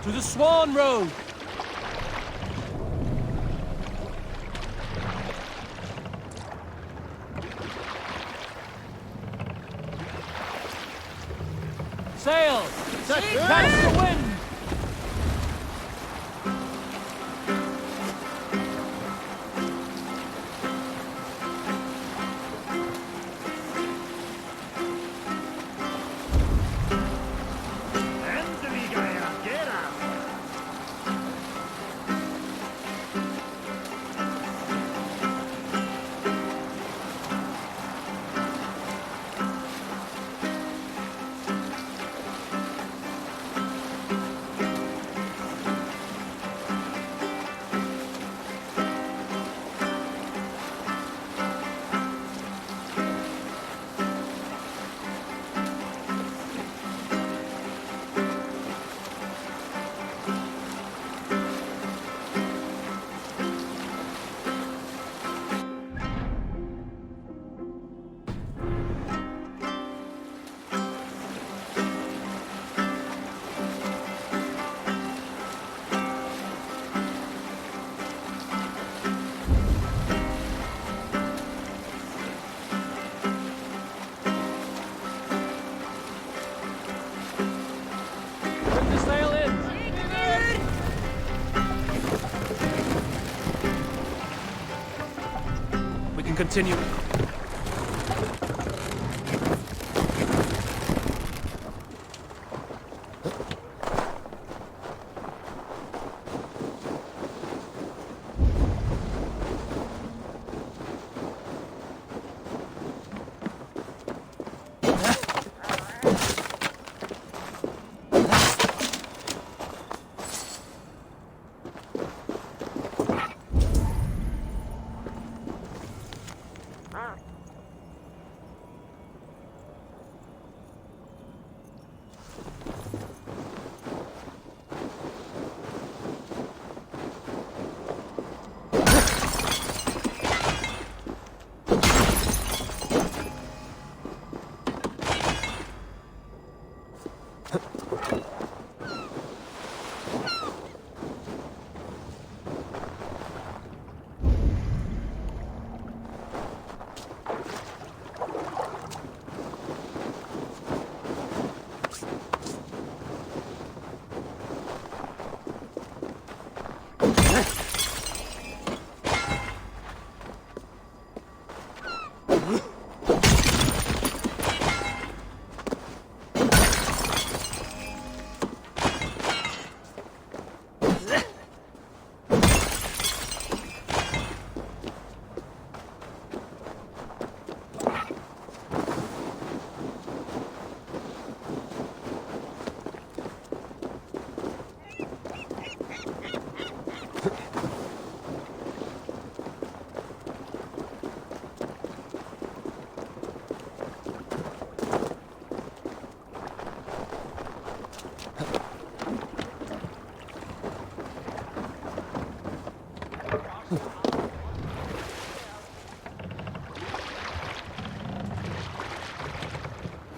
To the Swan Road! Sail! Catch the wind! Continue.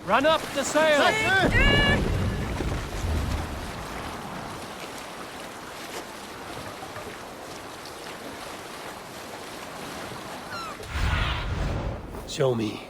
Run up the sail! Show me.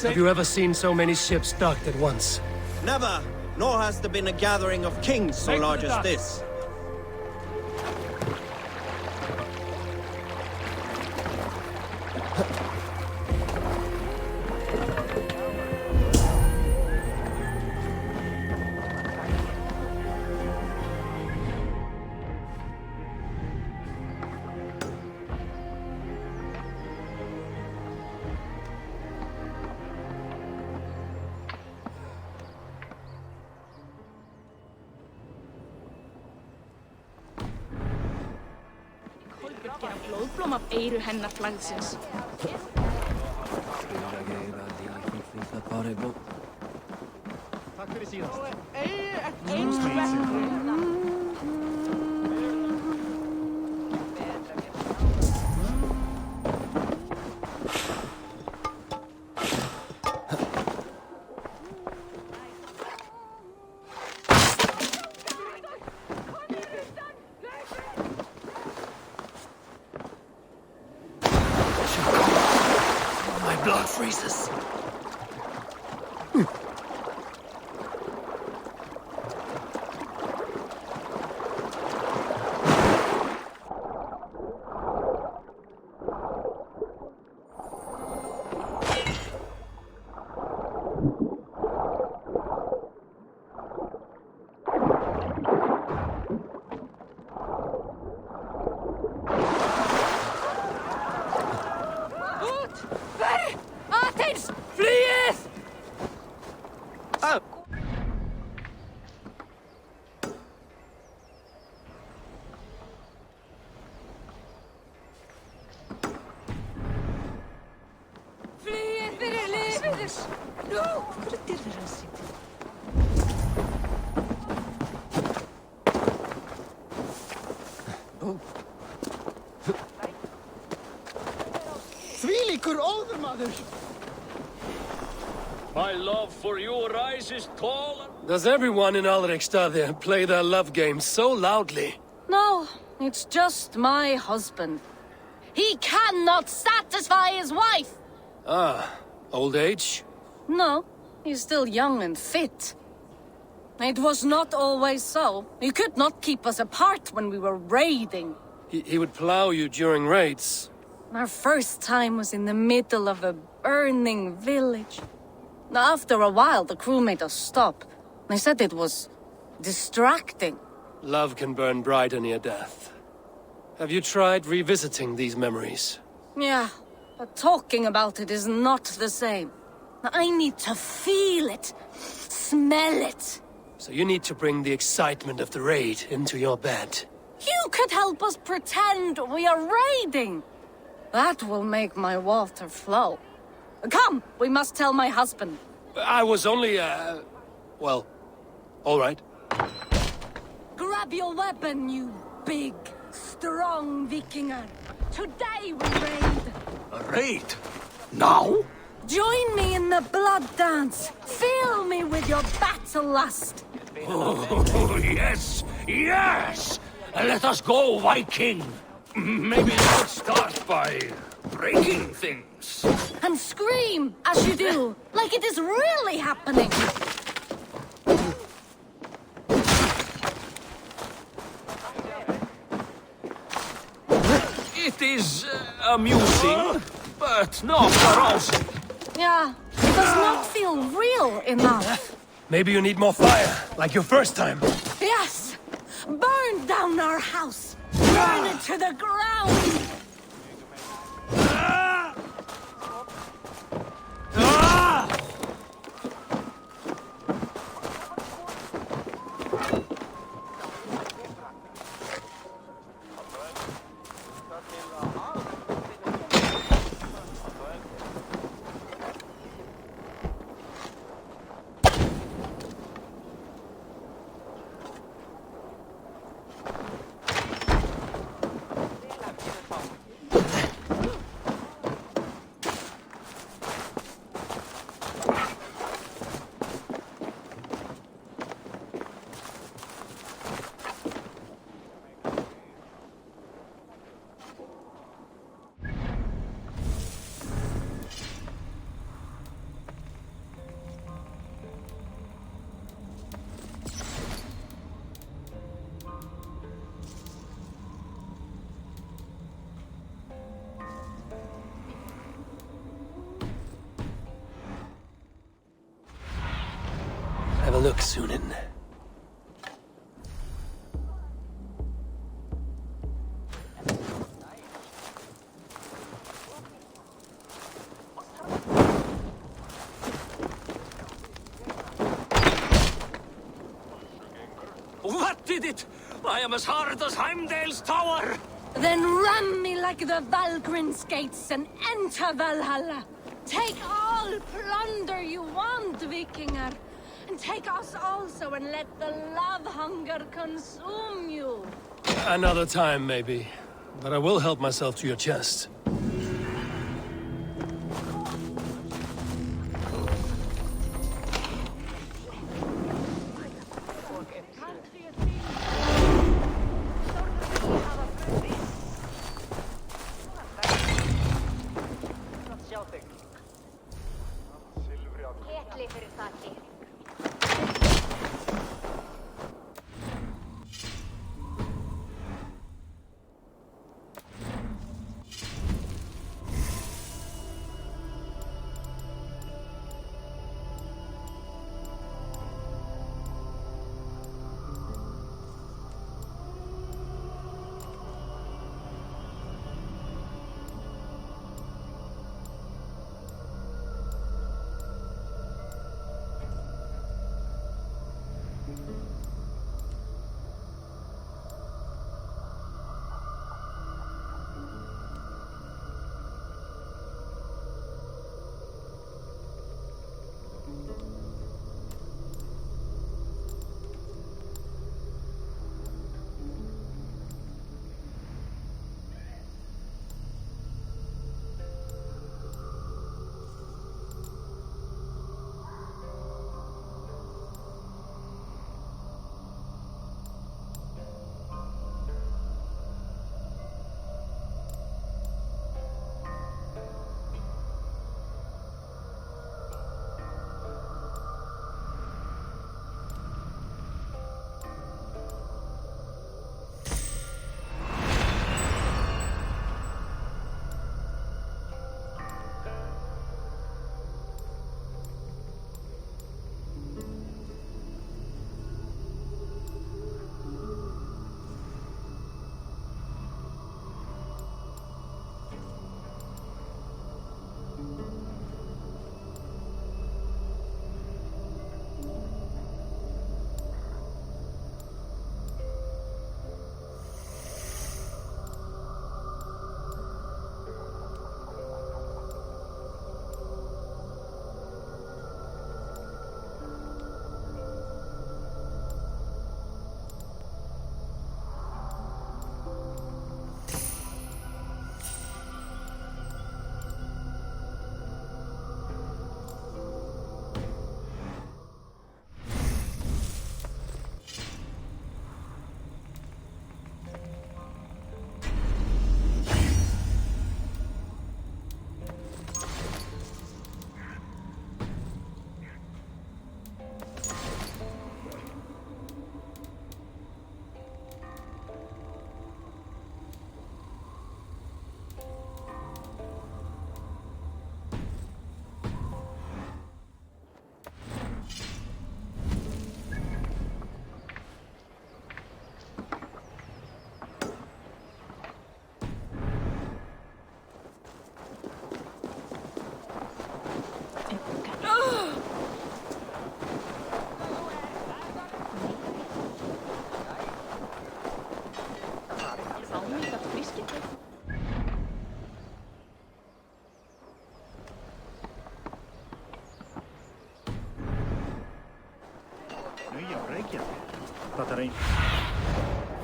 Have you ever seen so many ships docked at once? Never, nor has there been a gathering of kings so large as this. gera blóðblóm af eyru hennar flagðsins. Takk fyrir síðast. My blood freezes. Athens! Flyið! Oh! Flyið fyrir lífið! Nú! Hvað dyrðir hann sig? Þvílíkur óður, maður! My love for you rises tall. Does everyone in Alrekstad play their love game so loudly? No, it's just my husband. He cannot satisfy his wife! Ah, old age? No, he's still young and fit. It was not always so. He could not keep us apart when we were raiding. He would plow you during raids. Our first time was in the middle of a burning village. After a while, the crew made us stop. They said it was distracting. Love can burn brighter near death. Have you tried revisiting these memories? Yeah, but talking about it is not the same. I need to feel it, smell it. So you need to bring the excitement of the raid into your bed. You could help us pretend we are raiding. That will make my water flow. Come, we must tell my husband. I was only, well, all right. Grab your weapon, you big, strong Vikinger. Today we raid. A raid? Now? Join me in the blood dance. Fill me with your battle lust. Oh, yes, yes! Let us go, Viking. Maybe let's start by breaking things. And scream as you do, like it is really happening. It is amusing, but not arousing. Yeah, it does not feel real enough. Maybe you need more fire, like your first time. Yes! Burn down our house! Burn it to the ground! Have a look, Sunan. What did it? I am as hard as Heimdall's tower. Then ram me like the Valgryn's gates and enter Valhalla. Take all plunder you want, Vikinger. And take us also and let the love hunger consume you. Another time, maybe. But I will help myself to your chest.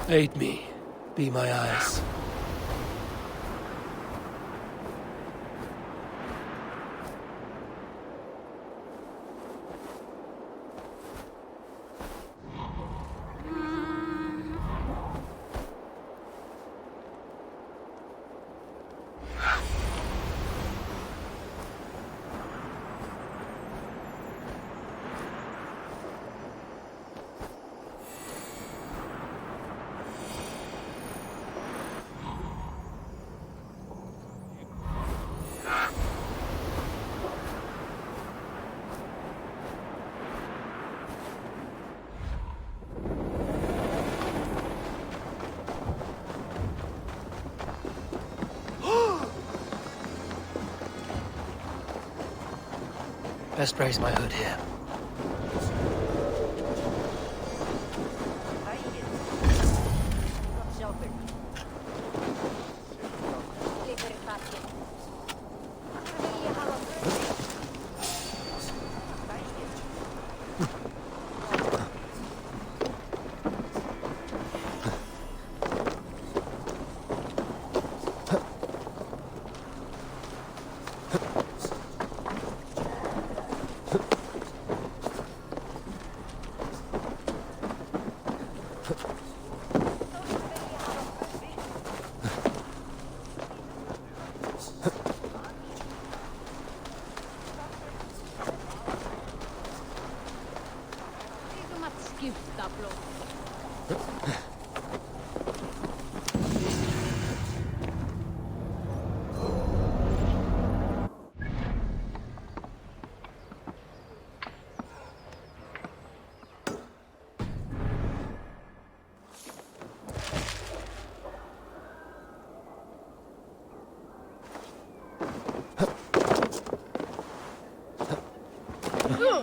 Aid me. Be my eyes. Best raise my hood here.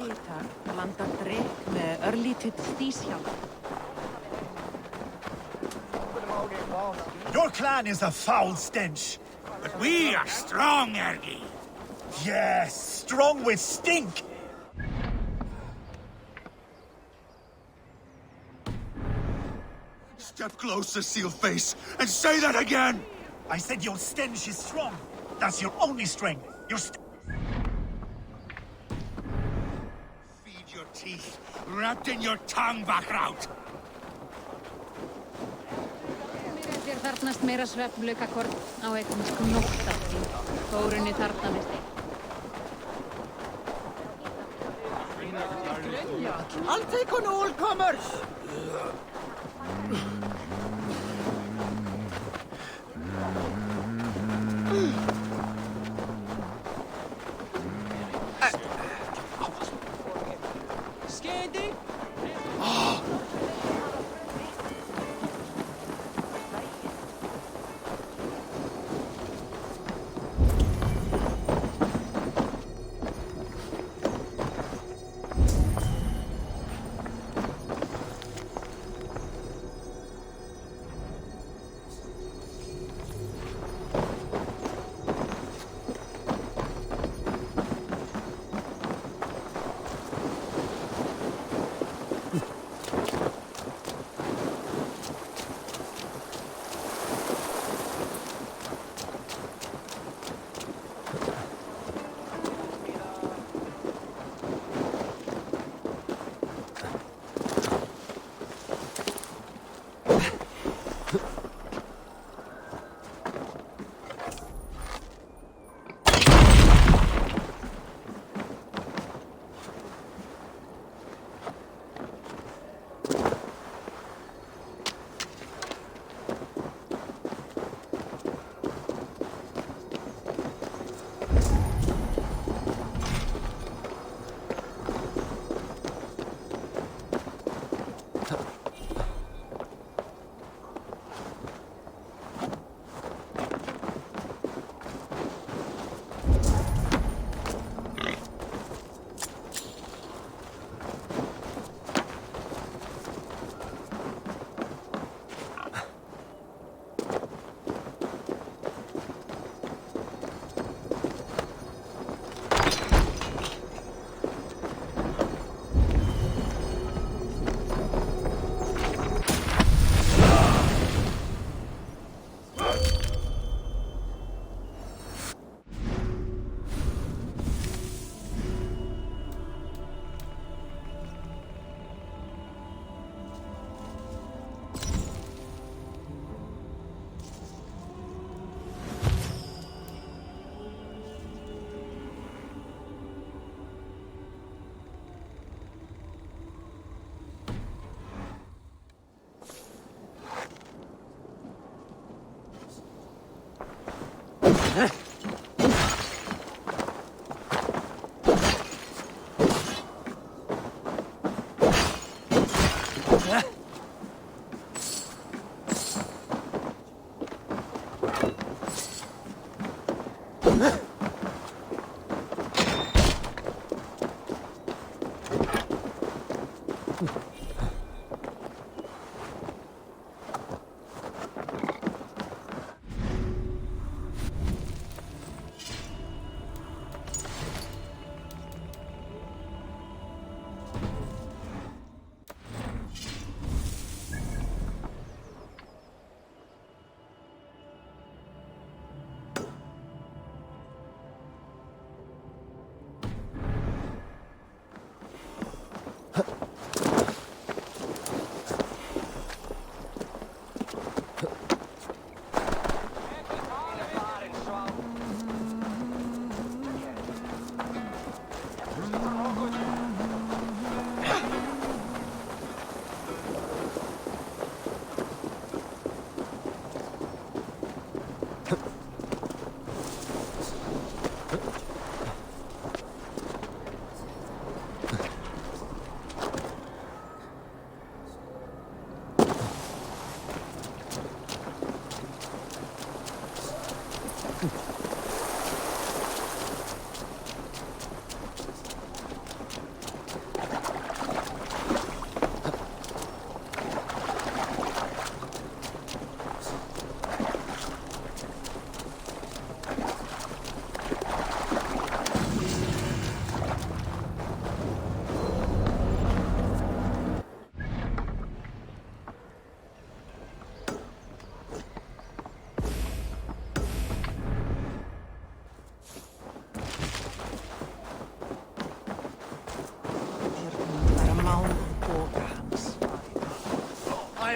hita blanda drykk með örlítið stíshjálp. Your clan is a foul stench. But we are strong, Ergi. Yes, strong with stink. Step closer, Sealface, and say that again! I said your stench is strong. That's your only strength. Feed your teeth, wrapped in your tongue, Bakraut! Þér þarnast meira svefnlaukakorn á eignast nóttartíð. Þórunni þarnamist einn. I'll take on all comers! Skedi?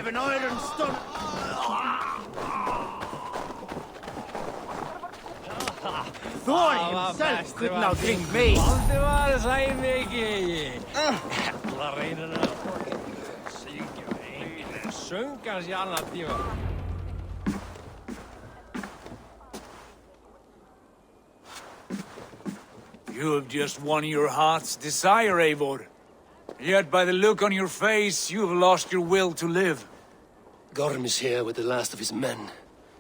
have an iron stomach. Thor himself could not drink me. You have just won your heart's desire, Eivor. Yet by the look on your face, you have lost your will to live. Gorm is here with the last of his men.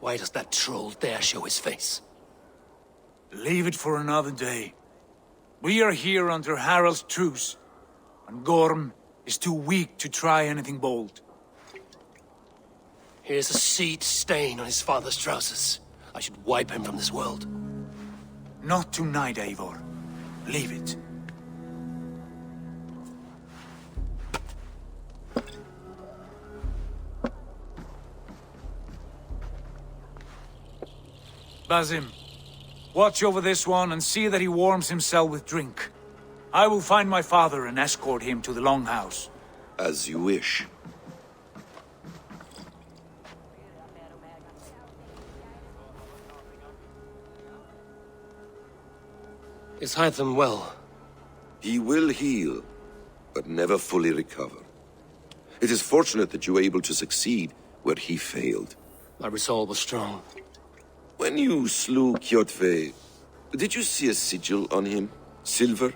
Why does that troll dare show his face? Leave it for another day. We are here under Harald's truce, and Gorm is too weak to try anything bold. Here's a seed stain on his father's trousers. I should wipe him from this world. Not tonight, Eivor. Leave it. Basim, watch over this one and see that he warms himself with drink. I will find my father and escort him to the Longhouse. As you wish. Is Hytham well? He will heal, but never fully recover. It is fortunate that you were able to succeed where he failed. My resolve was strong. When you slew Kjotve, did you see a sigil on him? Silver,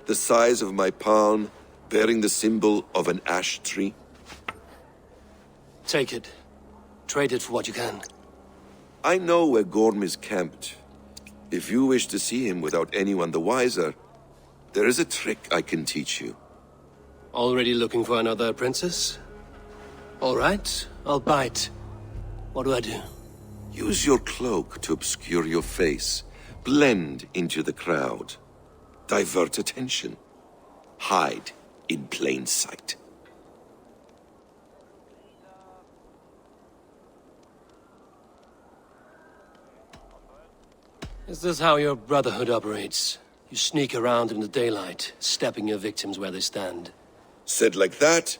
the size of my palm, bearing the symbol of an ash tree? Take it. Trade it for what you can. I know where Gorm is camped. If you wish to see him without anyone the wiser, there is a trick I can teach you. Already looking for another princess? All right, I'll bite. What do I do? Use your cloak to obscure your face. Blend into the crowd. Divert attention. Hide in plain sight. Is this how your Brotherhood operates? You sneak around in the daylight, stepping your victims where they stand. Said like that,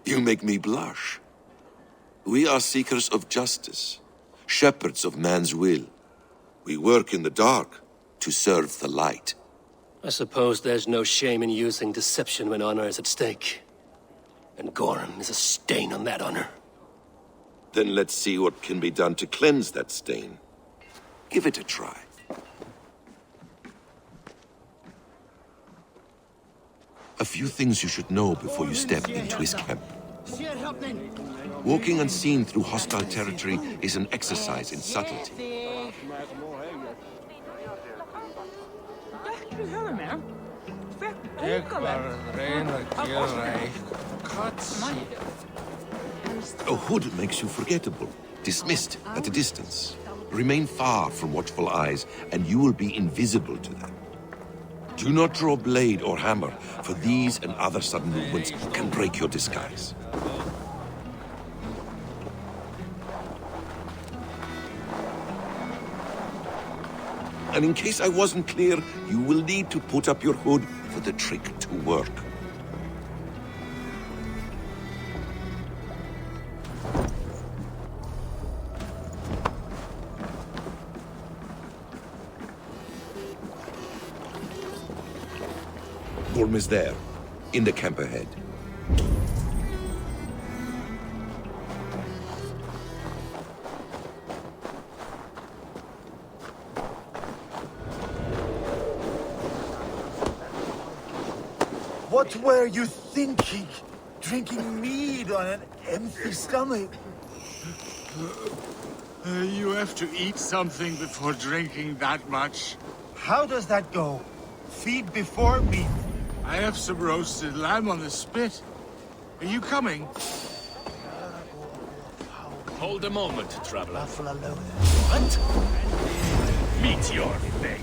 you make me blush. We are seekers of justice, shepherds of man's will. We work in the dark to serve the light. I suppose there's no shame in using deception when honor is at stake. And Gorm is a stain on that honor. Then let's see what can be done to cleanse that stain. Give it a try. A few things you should know before you step into his camp. Walking unseen through hostile territory is an exercise in subtlety. A hood makes you forgettable, dismissed at a distance. Remain far from watchful eyes, and you will be invisible to them. Do not draw blade or hammer, for these and other sudden movements can break your disguise. And in case I wasn't clear, you will need to put up your hood for the trick to work. Gorm is there, in the camp ahead. What were you thinking? Drinking mead on an empty stomach? You have to eat something before drinking that much. How does that go? Feed before meat. I have some roasted lamb on the spit. Are you coming? Hold a moment, traveler. Buffalo load. What? Meet your fate.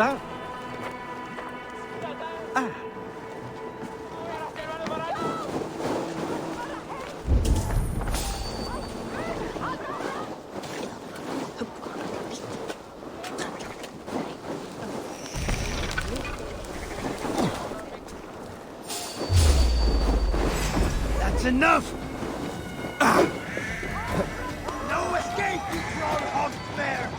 Ah. Ah. That's enough! No escape, you troll hog bear!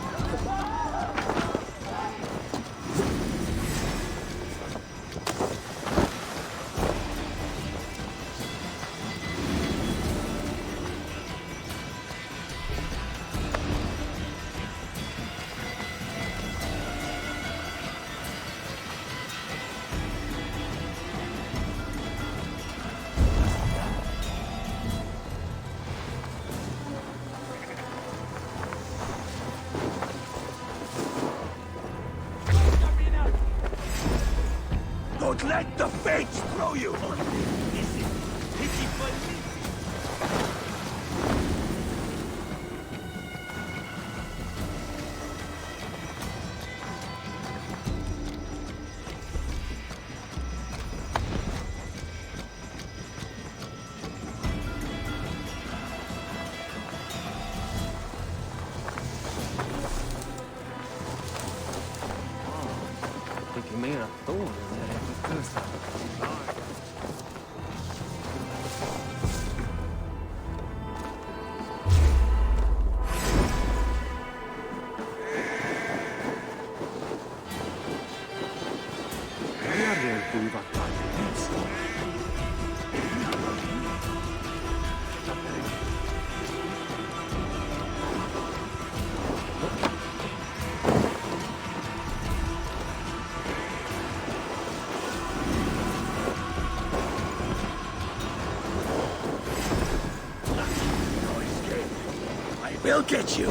Don't let the fates throw you! This is pity for me. Mycket mera stål än jag räknat We'll get you!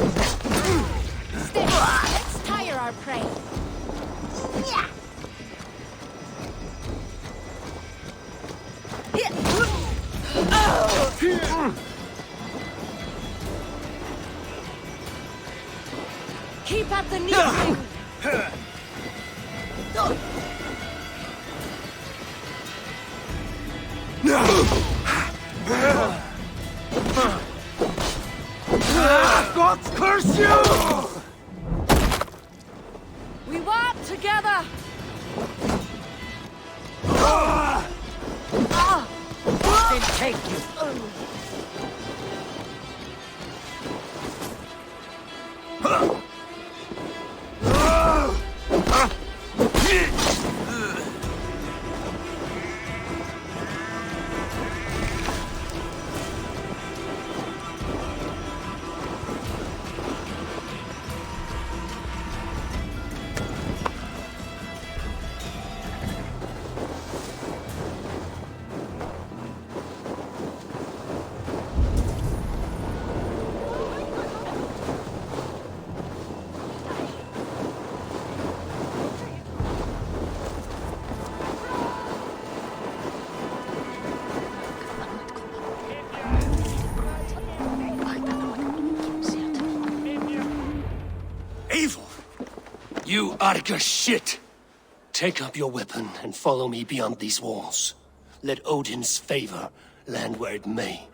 Steady. Let's tire our prey. Yeah. Keep at the knee. Gods curse you! We walk together. Then take you! You Arga shit! Take up your weapon and follow me beyond these walls. Let Odin's favor land where it may.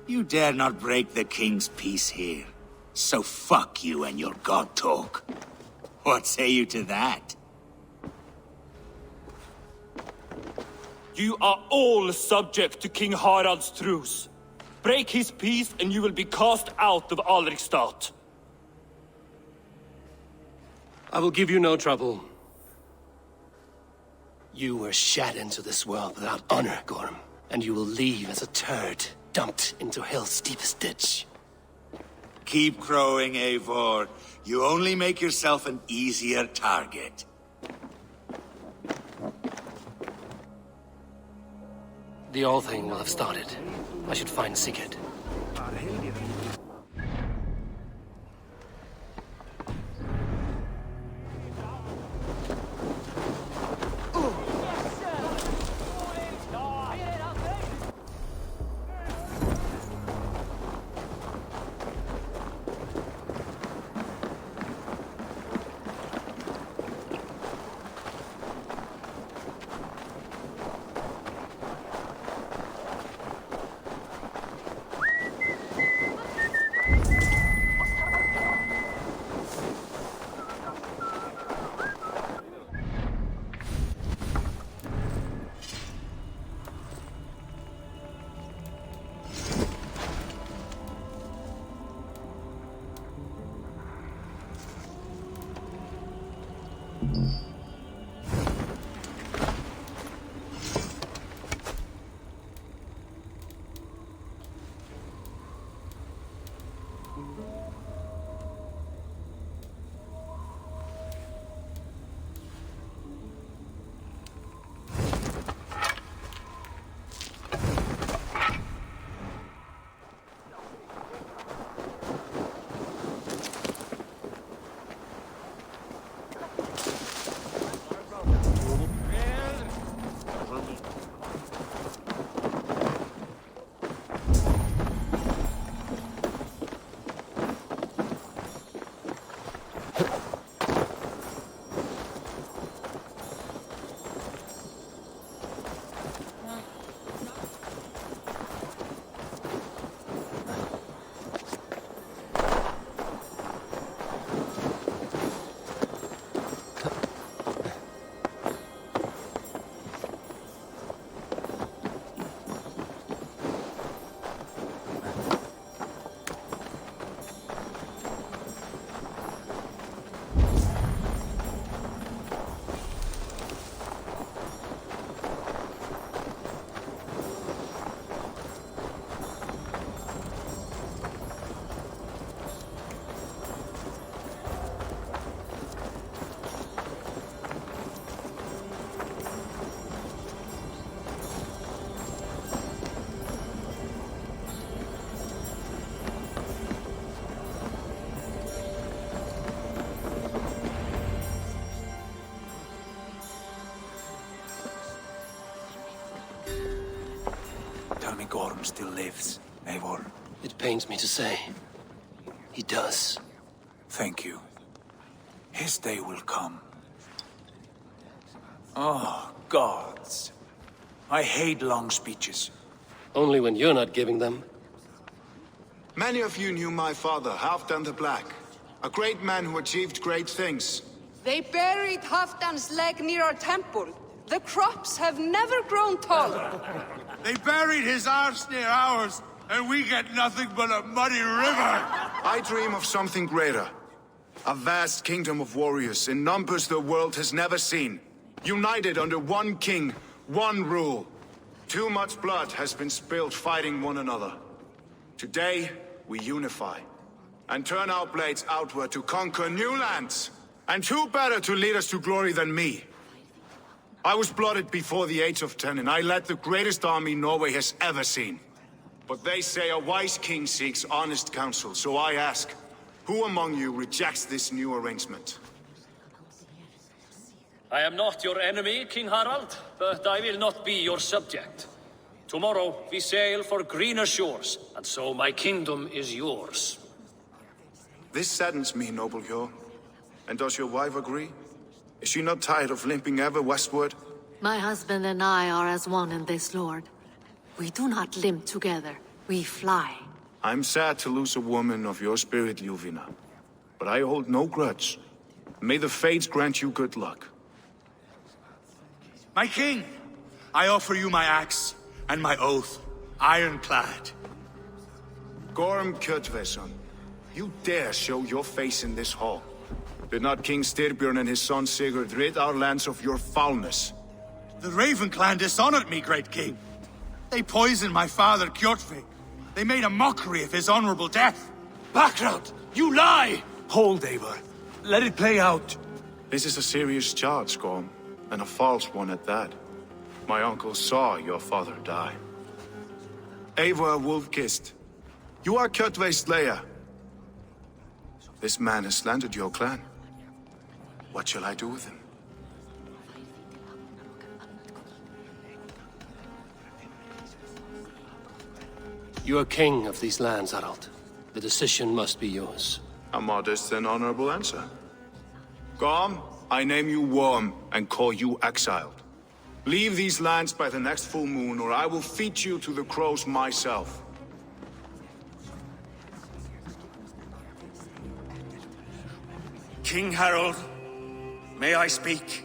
You dare not break the king's peace here. So fuck you and your god talk. What say you to that? You are all subject to King Harald's truce. Break his peace and you will be cast out of Alrikstad. I will give you no trouble. You were shat into this world without honor, Gorm, and you will leave as a turd dumped into hell's deepest ditch. Keep crowing, Eivor. You only make yourself an easier target. The All Thing will have started. I should find Sigurd. Tell me Gorm still lives, Eivor. It pains me to say. He does. Thank you. His day will come. Oh, gods. I hate long speeches. Only when you're not giving them. Many of you knew my father, Halfdan the Black. A great man who achieved great things. They buried Halfdan's leg near our temple. The crops have never grown taller. They buried his arse near ours, and we get nothing but a muddy river. I dream of something greater. A vast kingdom of warriors in numbers the world has never seen. United under one king, one rule. Too much blood has been spilled fighting one another. Today, we unify. And turn our blades outward to conquer new lands. And who better to lead us to glory than me? I was blooded before the age of 10, and I led the greatest army Norway has ever seen. But they say a wise king seeks honest counsel, so I ask, who among you rejects this new arrangement? I am not your enemy, King Harald, but I will not be your subject. Tomorrow we sail for greener shores, and so my kingdom is yours. This saddens me, noble Hjor. And does your wife agree? Is she not tired of limping ever westward? My husband and I are as one in this, Lord. We do not limp together. We fly. I'm sad to lose a woman of your spirit, Ljuvina. But I hold no grudge. May the fates grant you good luck. My king, I offer you my axe and my oath, ironclad. Gorm Kjotveson, you dare show your face in this hall. Did not King Styrbjörn and his son Sigurd rid our lands of your foulness? The Raven clan dishonored me, great king. They poisoned my father, Kjotve. They made a mockery of his honorable death. Background! You lie! Hold, Eivor. Let it play out. This is a serious charge, Gorm, and a false one at that. My uncle saw your father die. Eivor Wolf-Kissed, you are Kjotve's slayer. This man has slandered your clan. What shall I do with him? You are king of these lands, Harald. The decision must be yours. A modest and honorable answer. Gorm, I name you Worm and call you exiled. Leave these lands by the next full moon, or I will feed you to the crows myself. King Harold, may I speak?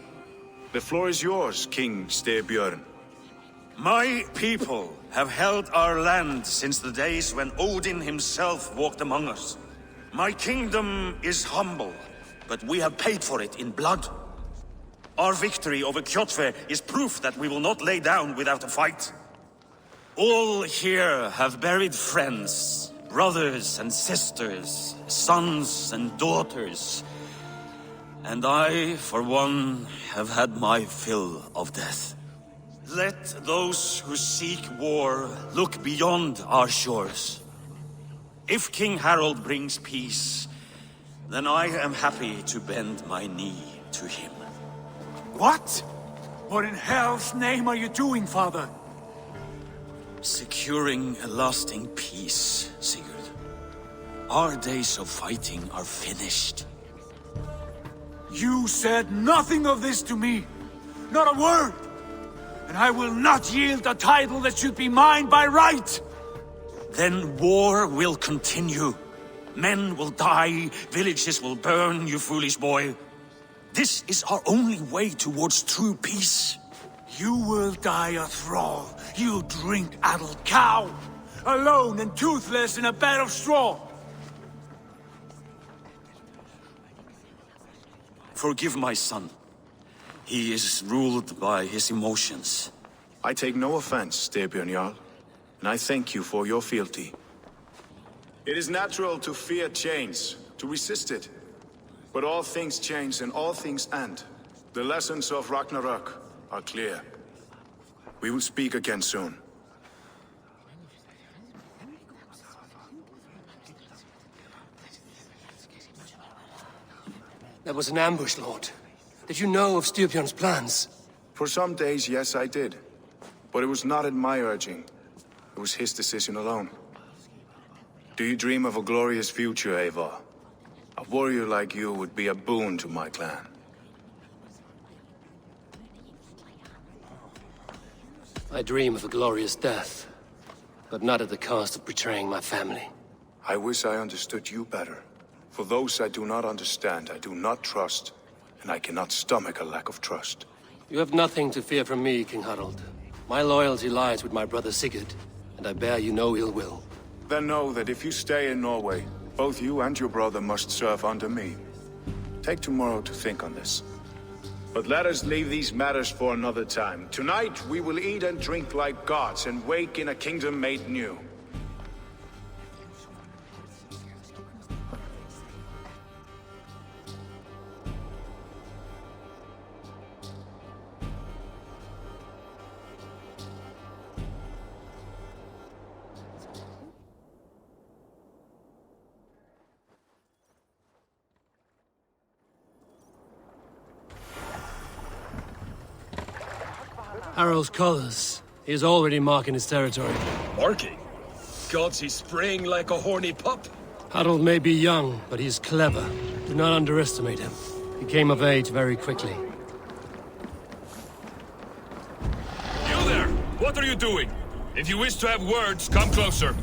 The floor is yours, King Styrbjörn. My people have held our land since the days when Odin himself walked among us. My kingdom is humble, but we have paid for it in blood. Our victory over Kjotve is proof that we will not lay down without a fight. All here have buried friends, brothers and sisters, sons and daughters. And I, for one, have had my fill of death. Let those who seek war look beyond our shores. If King Harald brings peace, then I am happy to bend my knee to him. What? What in hell's name are you doing, father? Securing a lasting peace, Sigurd. Our days of fighting are finished. You said nothing of this to me. Not a word. And I will not yield a title that should be mine by right. Then war will continue. Men will die, villages will burn, you foolish boy. This is our only way towards true peace. You will die a thrall, you drink-addled cow. Alone and toothless in a bed of straw. Forgive my son. He is ruled by his emotions. I take no offense, Styrbjörn Jarl, and I thank you for your fealty. It is natural to fear change, to resist it. But all things change and all things end. The lessons of Ragnarok are clear. We will speak again soon. That was an ambush, Lord. Did you know of Styrbjörn's plans? For some days, yes, I did. But it was not at my urging. It was his decision alone. Do you dream of a glorious future, Eivor? A warrior like you would be a boon to my clan. I dream of a glorious death, but not at the cost of betraying my family. I wish I understood you better. For those I do not understand, I do not trust, and I cannot stomach a lack of trust. You have nothing to fear from me, King Harald. My loyalty lies with my brother Sigurd, and I bear you no ill will. Then know that if you stay in Norway, both you and your brother must serve under me. Take tomorrow to think on this. But let us leave these matters for another time. Tonight, we will eat and drink like gods and wake in a kingdom made new. Harald's colors. He is already marking his territory. Marking? Gods, he's spraying like a horny pup. Harald may be young, but he is clever. Do not underestimate him. He came of age very quickly. You there! What are you doing? If you wish to have words, come closer.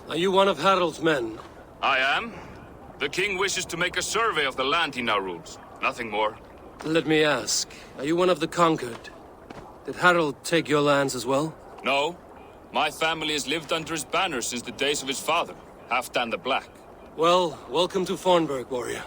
Are you one of Harald's men? I am. The king wishes to make a survey of the land he now rules. Nothing more. Let me ask, are you one of the conquered? Did Harald take your lands as well? No. My family has lived under his banner since the days of his father, Halfdan the Black. Well, welcome to Fornburg, warrior.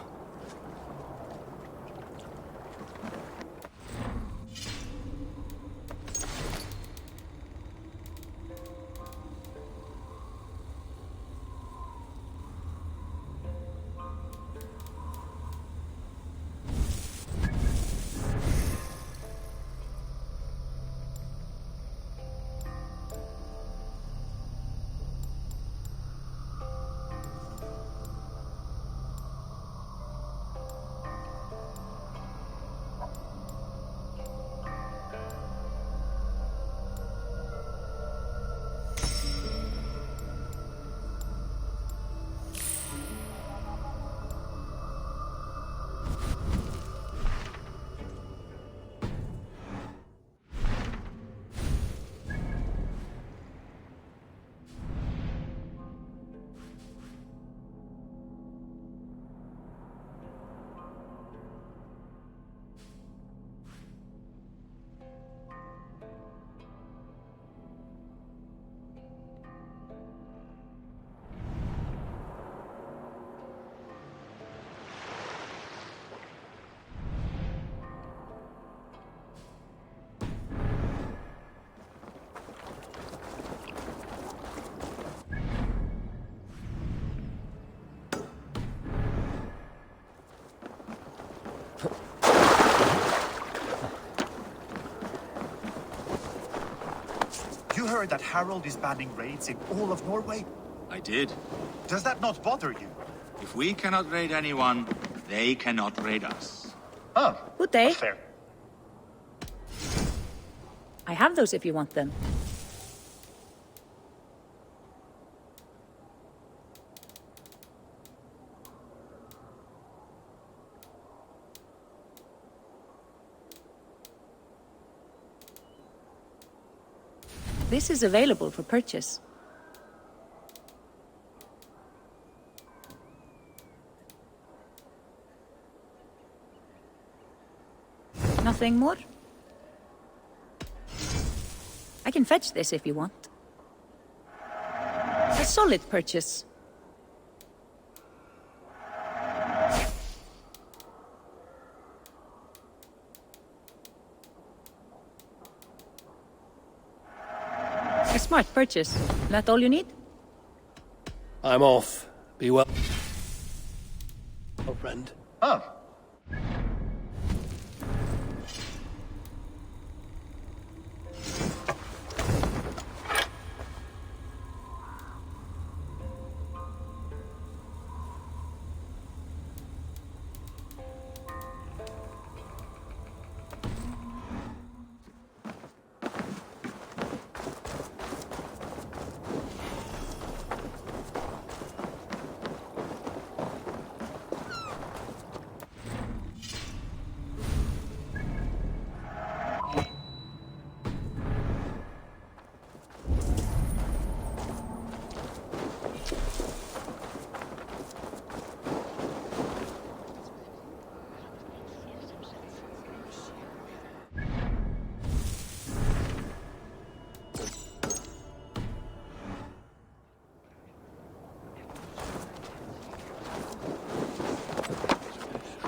heard that Harald is banning raids in all of Norway? I did. Does that not bother you? If we cannot raid anyone, they cannot raid us. Oh, Good day. fair. I have those if you want them. This is available for purchase. Nothing more? I can fetch this if you want. A solid purchase. A smart purchase. That all you need? I'm off. Be well. Oh, friend. Oh.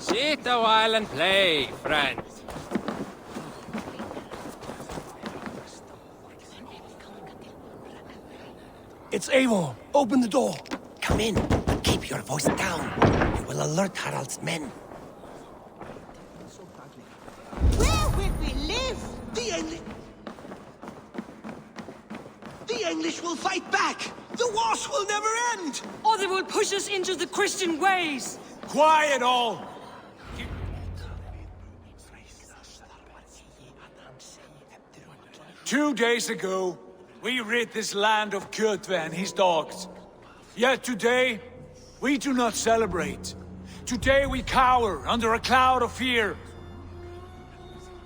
Sit a while and play, friend. It's Eivor. Open the door. Come in, but keep your voice down. You will alert Harald's men. Where will we live? The English will fight back! The wars will never end! Or they will push us into the Christian ways! Quiet all! 2 days ago, we rid this land of Kjotve and his dogs. Yet today, we do not celebrate. Today we cower under a cloud of fear.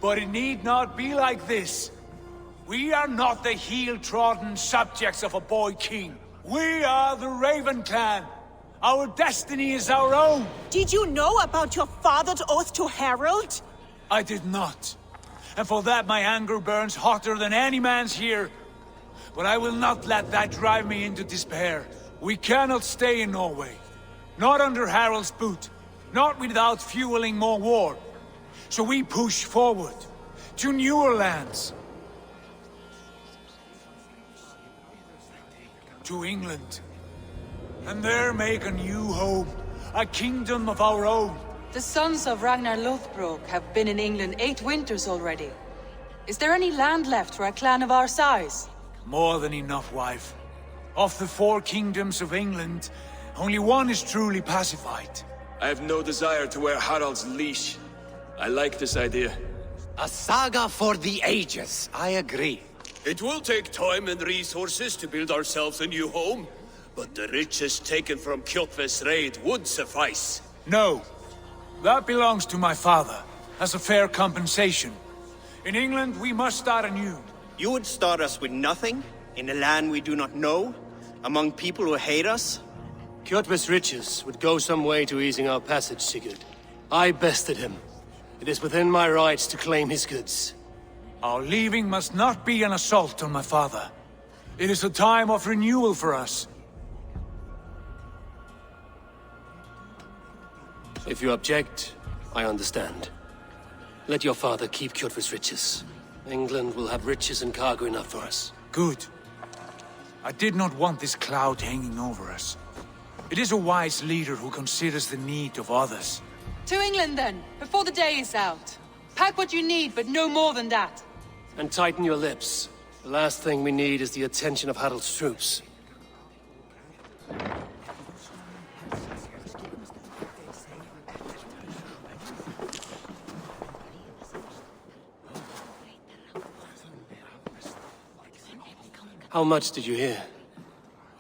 But it need not be like this. We are not the heel-trodden subjects of a boy king. We are the Raven clan. Our destiny is our own. Did you know about your father's oath to Harald? I did not. And for that my anger burns hotter than any man's here. But I will not let that drive me into despair. We cannot stay in Norway. Not under Harald's boot. Not without fueling more war. So we push forward to newer lands. To England. And there make a new home. A kingdom of our own. The sons of Ragnar Lothbrok have been in England 8 winters already. Is there any land left for a clan of our size? More than enough, wife. Of the 4 kingdoms of England, only one is truly pacified. I have no desire to wear Harald's leash. I like this idea. A saga for the ages, I agree. It will take time and resources to build ourselves a new home, but the riches taken from Kjotve's raid would suffice. No. That belongs to my father, as a fair compensation. In England, we must start anew. You would start us with nothing? In a land we do not know? Among people who hate us? Kjotve's riches would go some way to easing our passage, Sigurd. I bested him. It is within my rights to claim his goods. Our leaving must not be an assault on my father. It is a time of renewal for us. If you object, I understand. Let your father keep Kjotve's riches. England will have riches and cargo enough for us. Good. I did not want this cloud hanging over us. It is a wise leader who considers the need of others. To England then, before the day is out. Pack what you need, but no more than that. And tighten your lips. The last thing we need is the attention of Harald's troops. How much did you hear?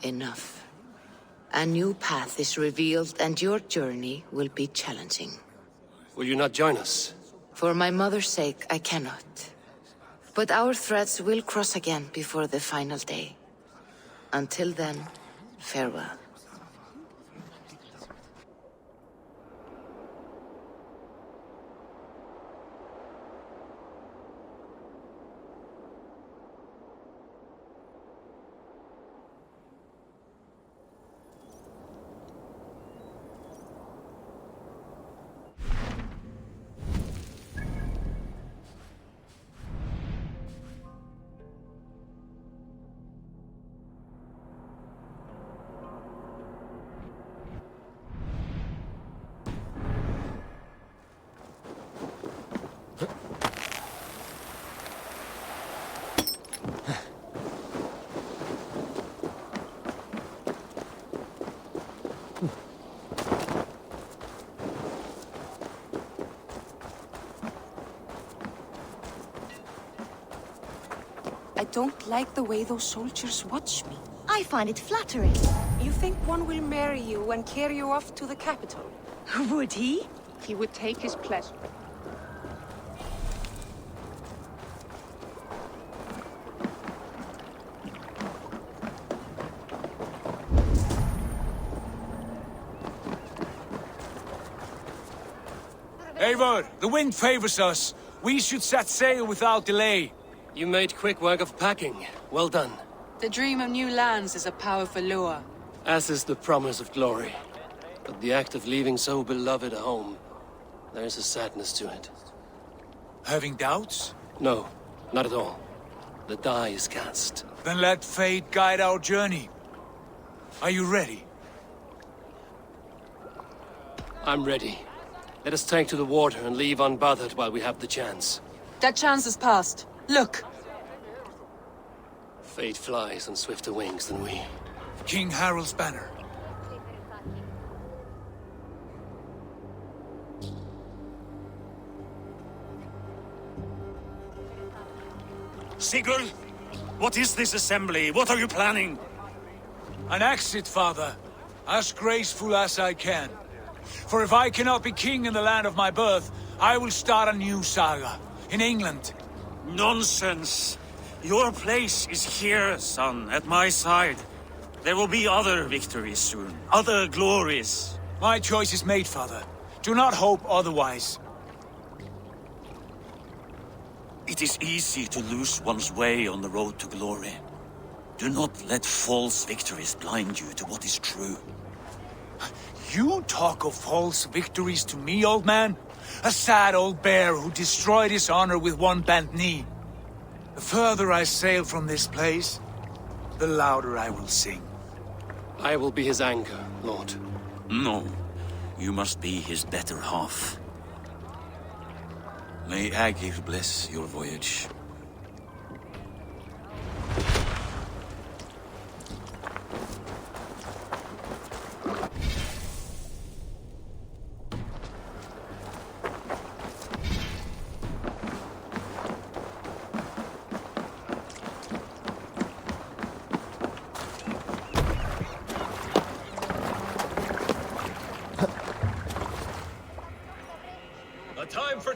Enough. A new path is revealed, and your journey will be challenging. Will you not join us? For my mother's sake, I cannot. But our threads will cross again before the final day. Until then, farewell. I don't like the way those soldiers watch me. I find it flattering. You think one will marry you and carry you off to the capital? Would he? He would take his pleasure. Eivor, the wind favors us. We should set sail without delay. You made quick work of packing. Well done. The dream of new lands is a powerful lure. As is the promise of glory. But the act of leaving so beloved a home, there is a sadness to it. Having doubts? No, not at all. The die is cast. Then let fate guide our journey. Are you ready? I'm ready. Let us take to the water and leave unbothered while we have the chance. That chance is past. Look! Fate flies on swifter wings than we. King Harald's banner. Sigurd! What is this assembly? What are you planning? An exit, father. As graceful as I can. For if I cannot be king in the land of my birth, I will start a new saga. In England. Nonsense! Your place is here, son, at my side. There will be other victories soon, other glories. My choice is made, father. Do not hope otherwise. It is easy to lose one's way on the road to glory. Do not let false victories blind you to what is true. You talk of false victories to me, old man? A sad old bear who destroyed his honor with one bent knee. The further I sail from this place, the louder I will sing. I will be his anchor, Lord. No, you must be his better half. May Agir bless your voyage.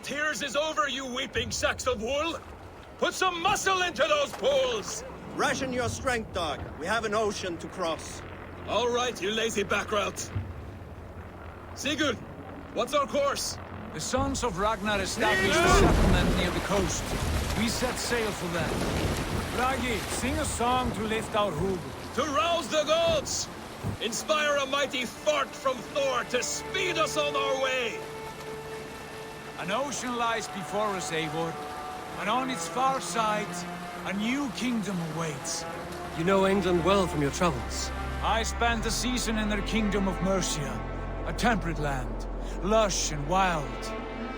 Tears is over, you weeping sacks of wool! Put some muscle into those poles! Ration your strength, dog. We have an ocean to cross. All right, you lazy backrout. Sigurd, what's our course? The sons of Ragnar established a settlement near the coast. We set sail for them. Ragi, sing a song to lift our hood. To rouse the gods! Inspire a mighty fart from Thor to speed us on our way! An ocean lies before us, Eivor, and on its far side, a new kingdom awaits. You know England well from your travels. I spent a season in their kingdom of Mercia, a temperate land, lush and wild.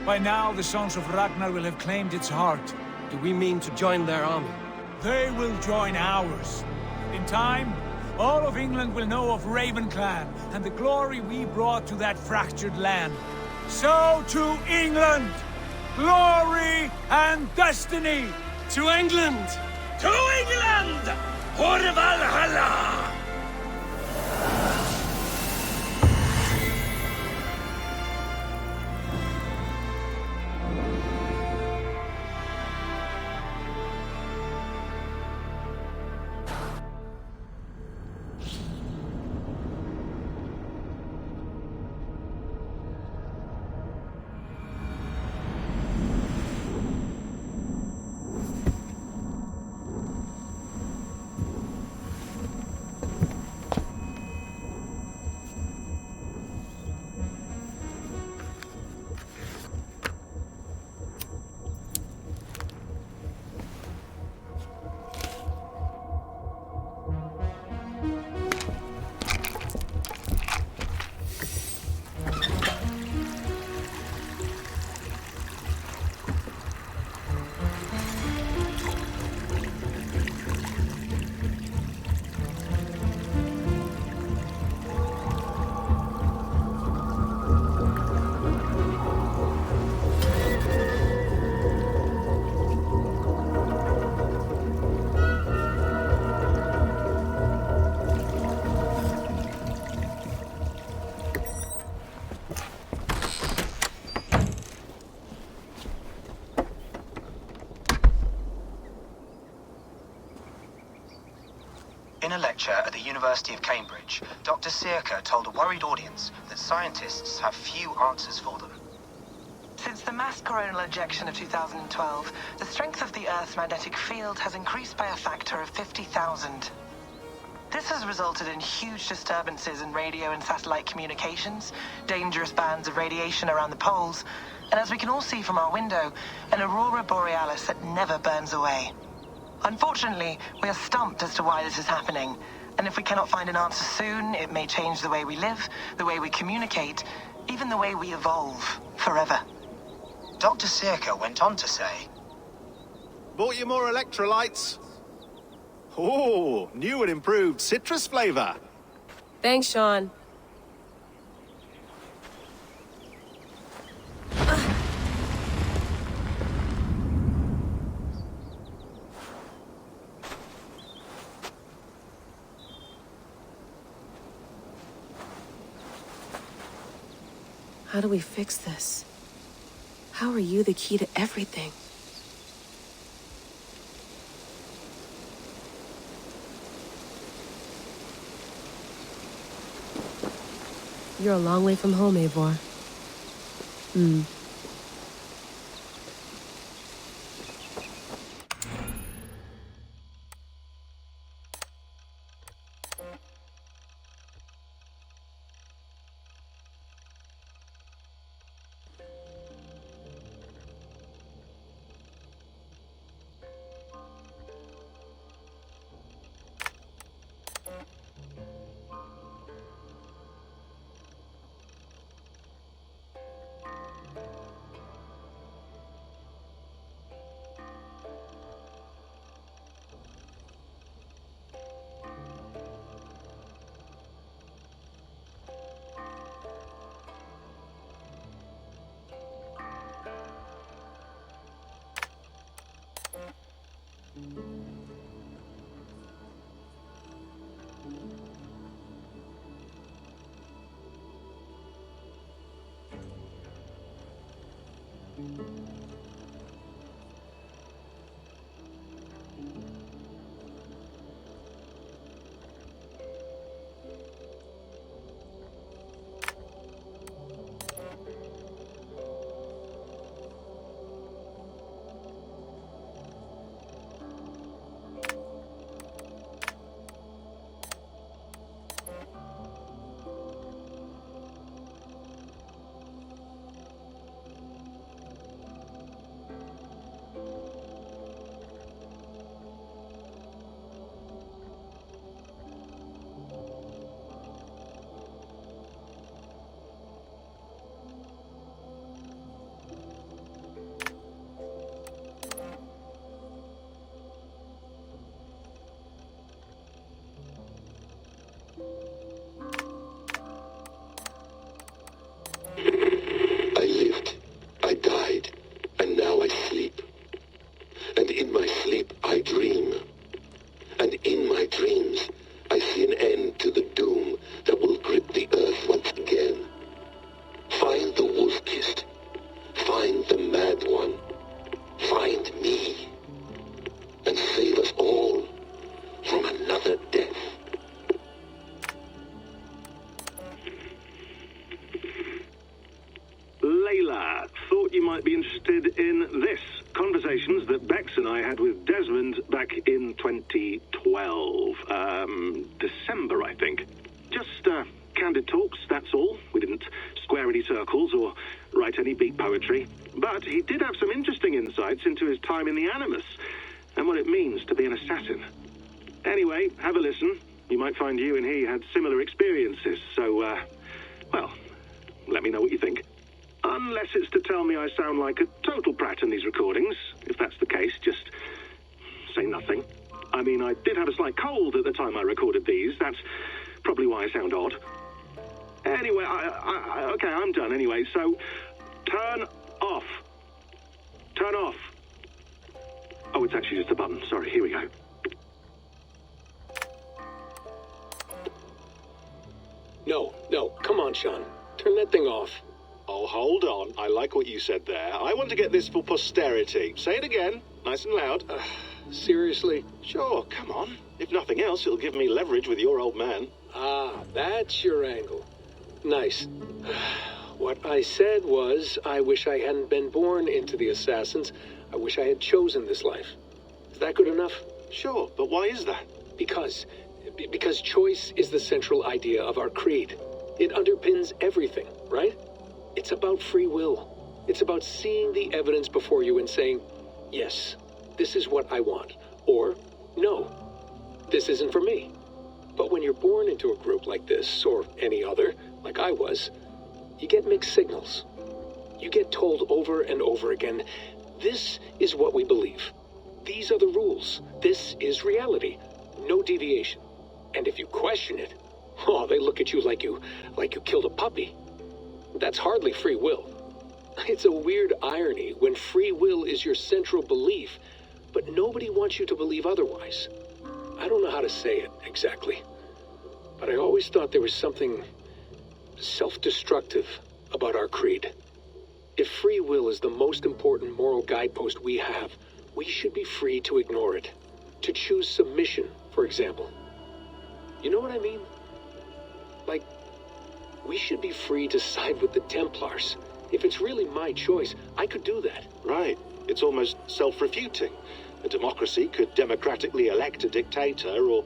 By now, the sons of Ragnar will have claimed its heart. Do we mean to join their army? they will join ours. In time, all of England will know of Ravenclan and the glory we brought to that fractured land. So to England, glory and destiny! To England! To England! For Valhalla! In a lecture at the University of Cambridge, Dr. Circa told a worried audience that scientists have few answers for them. Since the mass coronal ejection of 2012, the strength of the Earth's magnetic field has increased by a factor of 50,000. This has resulted in huge disturbances in radio and satellite communications, dangerous bands of radiation around the poles, and as we can all see from our window, an aurora borealis that never burns away. Unfortunately, we are stumped as to why this is happening, and if we cannot find an answer soon, it may change the way we live, the way we communicate, even the way we evolve, forever. Dr. Circa went on to say, Bought you more electrolytes? Oh, new and improved citrus flavor. Thanks, Sean. How do we fix this? How are you the key to everything? You're a long way from home, Eivor. another death. Layla, thought you might be interested in this. Conversations that Bex and I had with Desmond back in 2012. December, I think. Just, candid talks, that's all. We didn't square any circles or write any beat poetry. But he did have some interesting insights into his time in the Animus and what it means to be an assassin. Anyway, have a listen. You might find you and he had similar experiences, so, well, let me know what you think. Unless it's to tell me I sound like a total prat in these recordings. If that's the case, just say nothing. I mean, I did have a slight cold at the time I recorded these. That's probably why I sound odd. Anyway, okay, I'm done anyway, so turn off. Turn off. Oh, it's actually just a button. Sorry, here we go. No, come on, Sean. Turn that thing off. Oh, hold on. I like what you said there. I want to get this for posterity. Say it again, nice and loud. Seriously? Sure, come on. If nothing else, it'll give me leverage with your old man. Ah, that's your angle. Nice. What I said was, I wish I hadn't been born into the Assassins. I wish I had chosen this life. Is that good enough? Sure, but why is that? Because choice is the central idea of our creed. It underpins everything, right? It's about free will. It's about seeing the evidence before you and saying, yes, this is what I want. Or, no, this isn't for me. But when you're born into a group like this, or any other, like I was, you get mixed signals. You get told over and over again, this is what we believe. These are the rules. This is reality. No deviation. And if you question it, oh, they look at you like you killed a puppy. That's hardly free will. It's a weird irony when free will is your central belief, but nobody wants you to believe otherwise. I don't know how to say it exactly, but I always thought there was something self-destructive about our creed. If free will is the most important moral guidepost we have, we should be free to ignore it. To choose submission, for example. You know what I mean? Like, we should be free to side with the Templars. If it's really my choice, I could do that. Right. It's almost self-refuting. A democracy could democratically elect a dictator or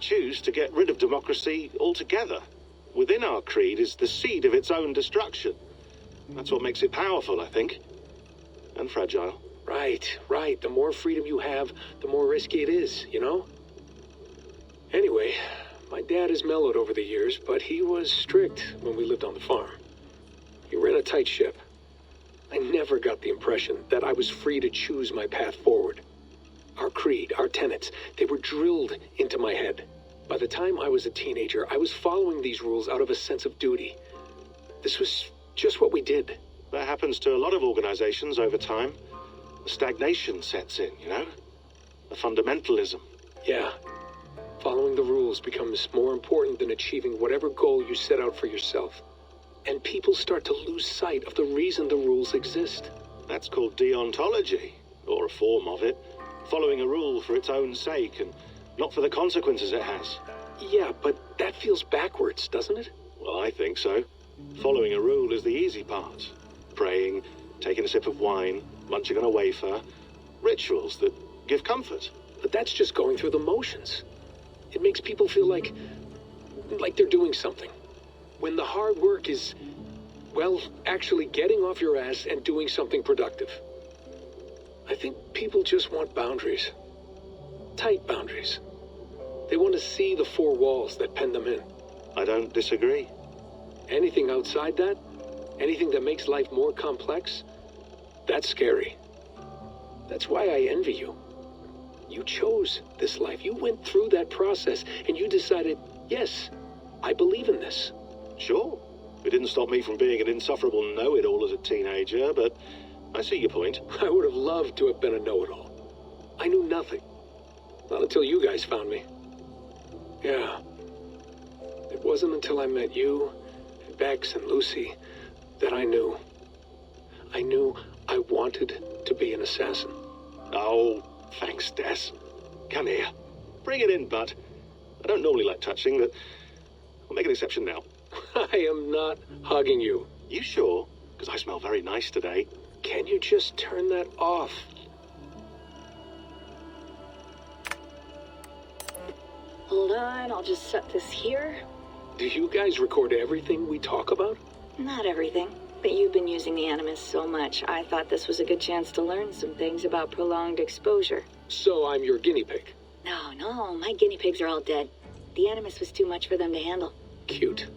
choose to get rid of democracy altogether. Within our creed is the seed of its own destruction. That's what makes it powerful, I think. And fragile. Right. The more freedom you have, the more risky it is, you know? Anyway, my dad has mellowed over the years, but he was strict when we lived on the farm. He ran a tight ship. I never got the impression that I was free to choose my path forward. Our creed, our tenets, they were drilled into my head. By the time I was a teenager, I was following these rules out of a sense of duty. This was just what we did. That happens to a lot of organizations over time. A stagnation sets in, you know? A fundamentalism. Yeah. Following the rules becomes more important than achieving whatever goal you set out for yourself. And people start to lose sight of the reason the rules exist. That's called deontology, or a form of it. Following a rule for its own sake and not for the consequences it has. Yeah, but that feels backwards, doesn't it? Well, I think so. Following a rule is the easy part. Praying, taking a sip of wine, munching on a wafer. Rituals that give comfort. But that's just going through the motions. It makes people feel like they're doing something. When the hard work is, well, actually getting off your ass and doing something productive. I think people just want boundaries. Tight boundaries. They want to see the four walls that pen them in. I don't disagree. Anything outside that, anything that makes life more complex, that's scary. That's why I envy you. You chose this life. You went through that process and you decided, yes, I believe in this. Sure. It didn't stop me from being an insufferable know-it-all as a teenager, but I see your point. I would have loved to have been a know-it-all. I knew nothing. Not until you guys found me. Yeah. It wasn't until I met you, and Bex and Lucy, that I knew. I knew I wanted to be an assassin. Oh, thanks, Des. Come here. Bring it in, bud. I don't normally like touching, but I'll make an exception now. I am not hugging you. You sure? Because I smell very nice today. Can you just turn that off? Hold on, I'll just set this here. Do you guys record everything we talk about? Not everything, but you've been using the Animus so much, I thought this was a good chance to learn some things about prolonged exposure. So I'm your guinea pig? No, my guinea pigs are all dead. The Animus was too much for them to handle. Cute.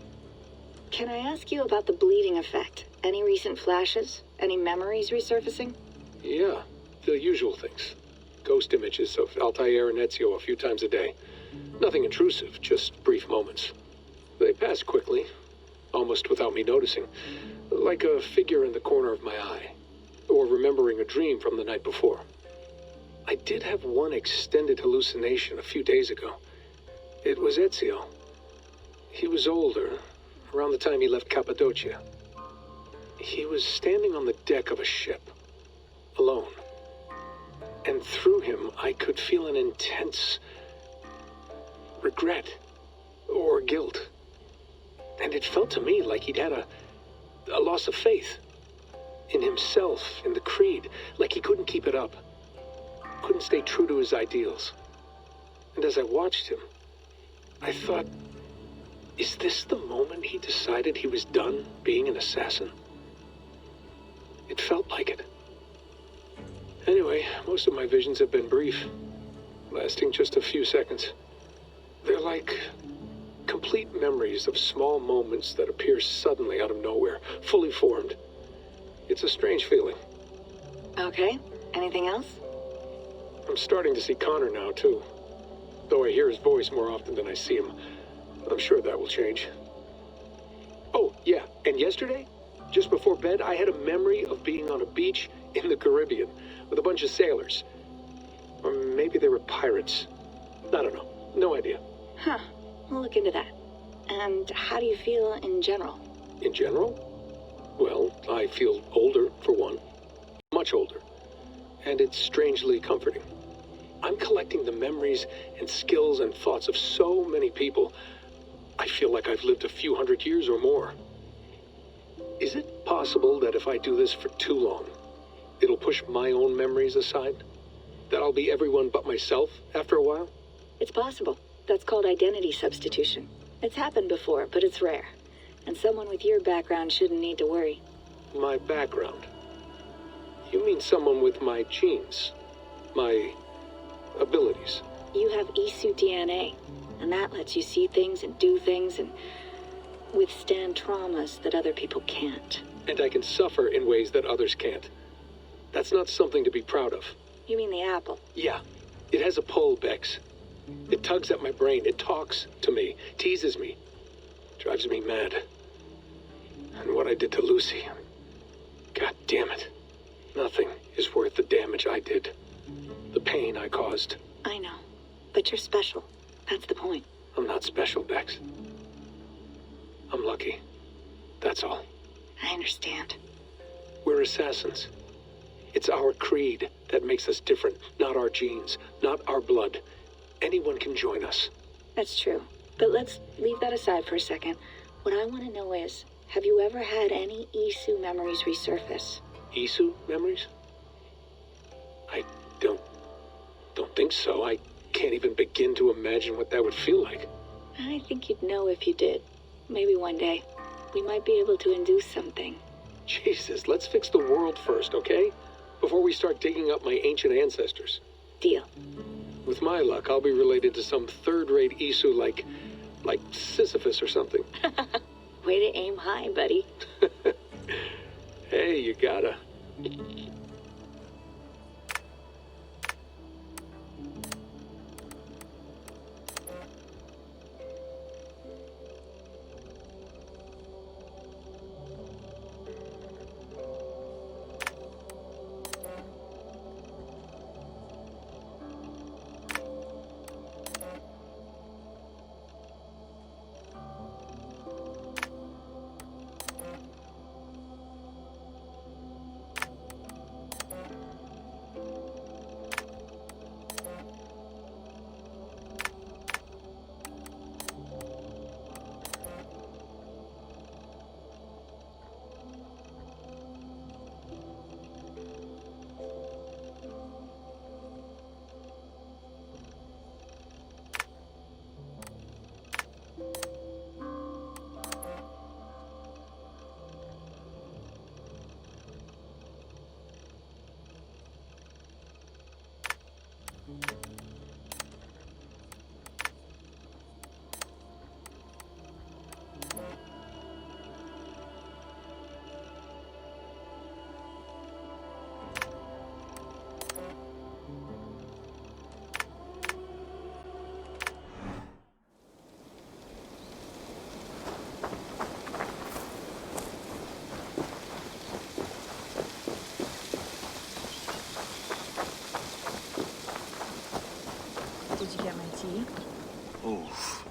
Can I ask you about the bleeding effect? Any recent flashes? Any memories resurfacing? Yeah, the usual things. Ghost images of Altair and Ezio a few times a day. Nothing intrusive, just brief moments. They pass quickly, almost without me noticing. Like a figure in the corner of my eye. Or remembering a dream from the night before. I did have one extended hallucination a few days ago. It was Ezio. He was older, around the time he left Cappadocia. He was standing on the deck of a ship, alone. And through him, I could feel an intense regret or guilt. And it felt to me like he'd had a loss of faith in himself, in the creed, like he couldn't keep it up, couldn't stay true to his ideals. And as I watched him, I thought, is this the moment he decided he was done being an assassin? It felt like it. Anyway, most of my visions have been brief, lasting just a few seconds. They're like complete memories of small moments that appear suddenly out of nowhere, fully formed. It's a strange feeling. Okay, anything else? I'm starting to see Connor now, too. Though I hear his voice more often than I see him. I'm sure that will change. Oh, yeah, and yesterday, just before bed, I had a memory of being on a beach in the Caribbean with a bunch of sailors. Or maybe they were pirates. I don't know. No idea. Huh, we'll look into that. And how do you feel in general? In general? Well, I feel older, for one. Much older. And it's strangely comforting. I'm collecting the memories and skills and thoughts of so many people. I feel like I've lived a few hundred years or more. Is it possible that if I do this for too long, it'll push my own memories aside? That I'll be everyone but myself after a while? It's possible. That's called identity substitution. It's happened before, but it's rare. And someone with your background shouldn't need to worry. My background? You mean someone with my genes? My abilities? You have Isu DNA, and that lets you see things and do things and withstand traumas that other people can't. And I can suffer in ways that others can't. That's not something to be proud of. You mean the apple? Yeah. It has a pull, Bex. It tugs at my brain. It talks to me. Teases me. Drives me mad. And what I did to Lucy... God damn it. Nothing is worth the damage I did. The pain I caused. I know. But you're special. That's the point. I'm not special, Bex. I'm lucky. That's all. I understand. We're assassins. It's our creed that makes us different, not our genes, not our blood. Anyone can join us. That's true. But let's leave that aside for a second. What I want to know is, have you ever had any Isu memories resurface? Isu memories? I don't think so. I can't even begin to imagine what that would feel like. I think you'd know if you did. Maybe one day. We might be able to induce something. Jesus, let's fix the world first, okay? Before we start digging up my ancient ancestors. Deal. With my luck, I'll be related to some third-rate Isu like Sisyphus or something. Way to aim high, buddy. Hey, you gotta.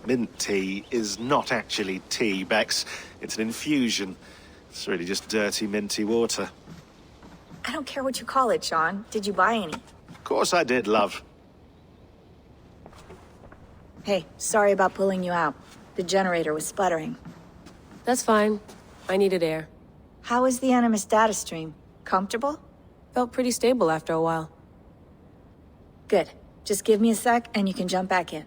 Mint tea is not actually tea, Bex. It's an infusion. It's really just dirty, minty water. I don't care what you call it, Sean. Did you buy any? Of course I did, love. Hey, sorry about pulling you out. The generator was sputtering. That's fine. I needed air. How was the Animus data stream? Comfortable? Felt pretty stable after a while. Good. Just give me a sec and you can jump back in.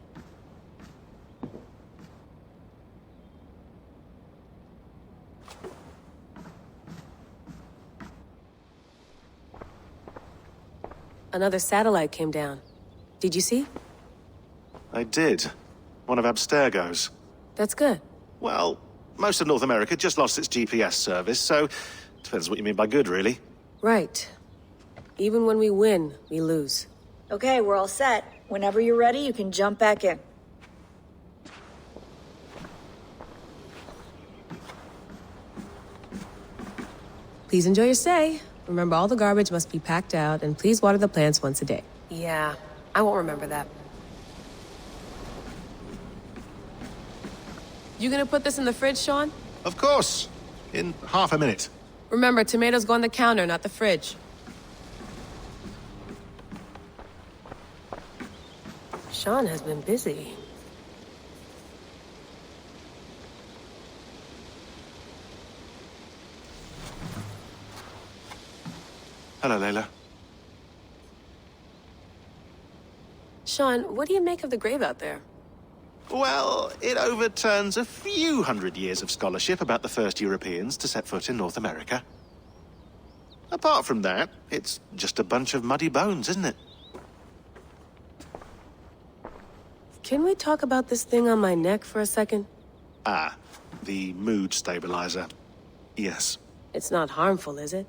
Another satellite came down. Did you see? I did. One of Abstergo's. That's good. Well, most of North America just lost its GPS service, so depends what you mean by good, really. Right. Even when we win, we lose. Okay, we're all set. Whenever you're ready, you can jump back in. Please enjoy your stay. Remember, all the garbage must be packed out, and please water the plants once a day. Yeah, I won't remember that. You gonna put this in the fridge, Sean? Of course. In half a minute. Remember, tomatoes go on the counter, not the fridge. Sean has been busy. Hello, Layla. Sean, what do you make of the grave out there? Well, it overturns a few hundred years of scholarship about the first Europeans to set foot in North America. Apart from that, it's just a bunch of muddy bones, isn't it? Can we talk about this thing on my neck for a second? Ah, the mood stabilizer. Yes. It's not harmful, is it?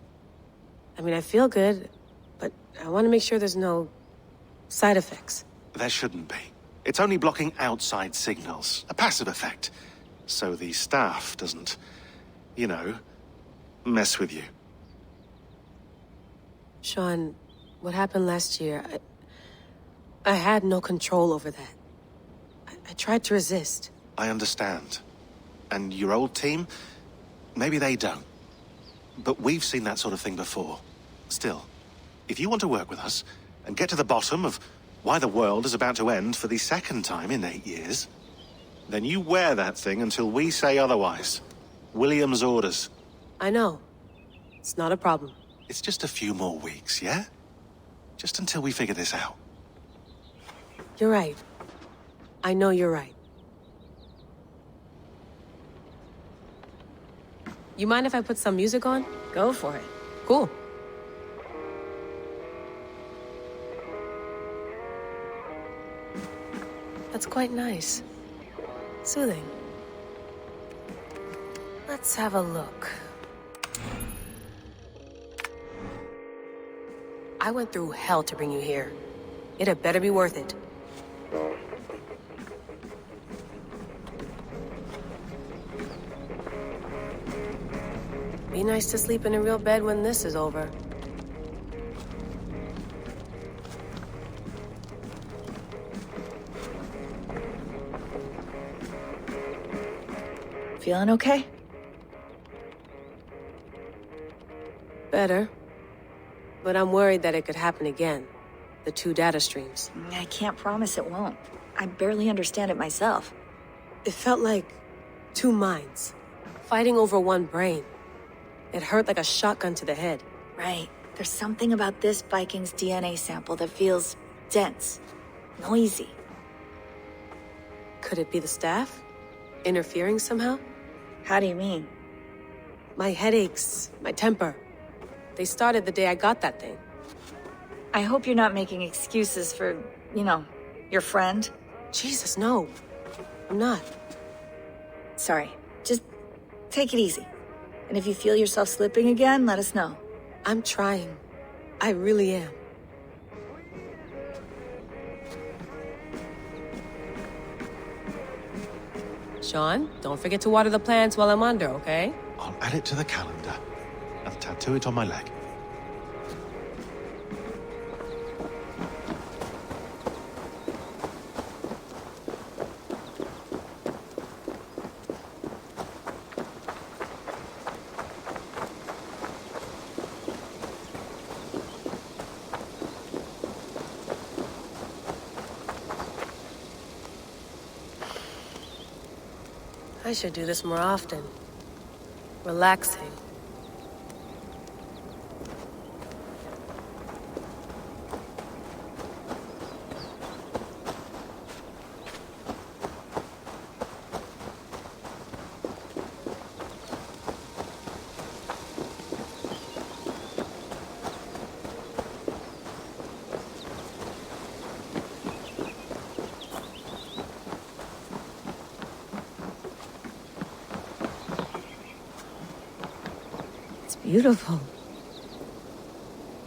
I mean, I feel good, but I want to make sure there's no side effects. There shouldn't be. It's only blocking outside signals, a passive effect. So the staff doesn't, you know, mess with you. Sean, what happened last year, I had no control over that. I tried to resist. I understand. And your old team, maybe they don't. But we've seen that sort of thing before. Still, if you want to work with us and get to the bottom of why the world is about to end for the second time in 8 years, then you wear that thing until we say otherwise. William's orders. I know. It's not a problem. It's just a few more weeks, yeah? Just until we figure this out. You're right. I know you're right. You mind if I put some music on? Go for it. Cool. That's quite nice. Soothing. Let's have a look. I went through hell to bring you here. It had better be worth it. Be nice to sleep in a real bed when this is over. Feeling okay? Better. But I'm worried that it could happen again. The 2 data streams. I can't promise it won't. I barely understand it myself. It felt like 2 minds, fighting over one brain. It hurt like a shotgun to the head. Right. There's something about this Viking's DNA sample that feels dense, noisy. Could it be the staff? Interfering somehow? How do you mean? My headaches, my temper. They started the day I got that thing. I hope you're not making excuses for, you know, your friend. Jesus, no. I'm not. Sorry. Just take it easy. And if you feel yourself slipping again, let us know. I'm trying. I really am. Sean, don't forget to water the plants while I'm under, okay? I'll add it to the calendar and tattoo it on my leg. I should do this more often. Relaxing. Beautiful.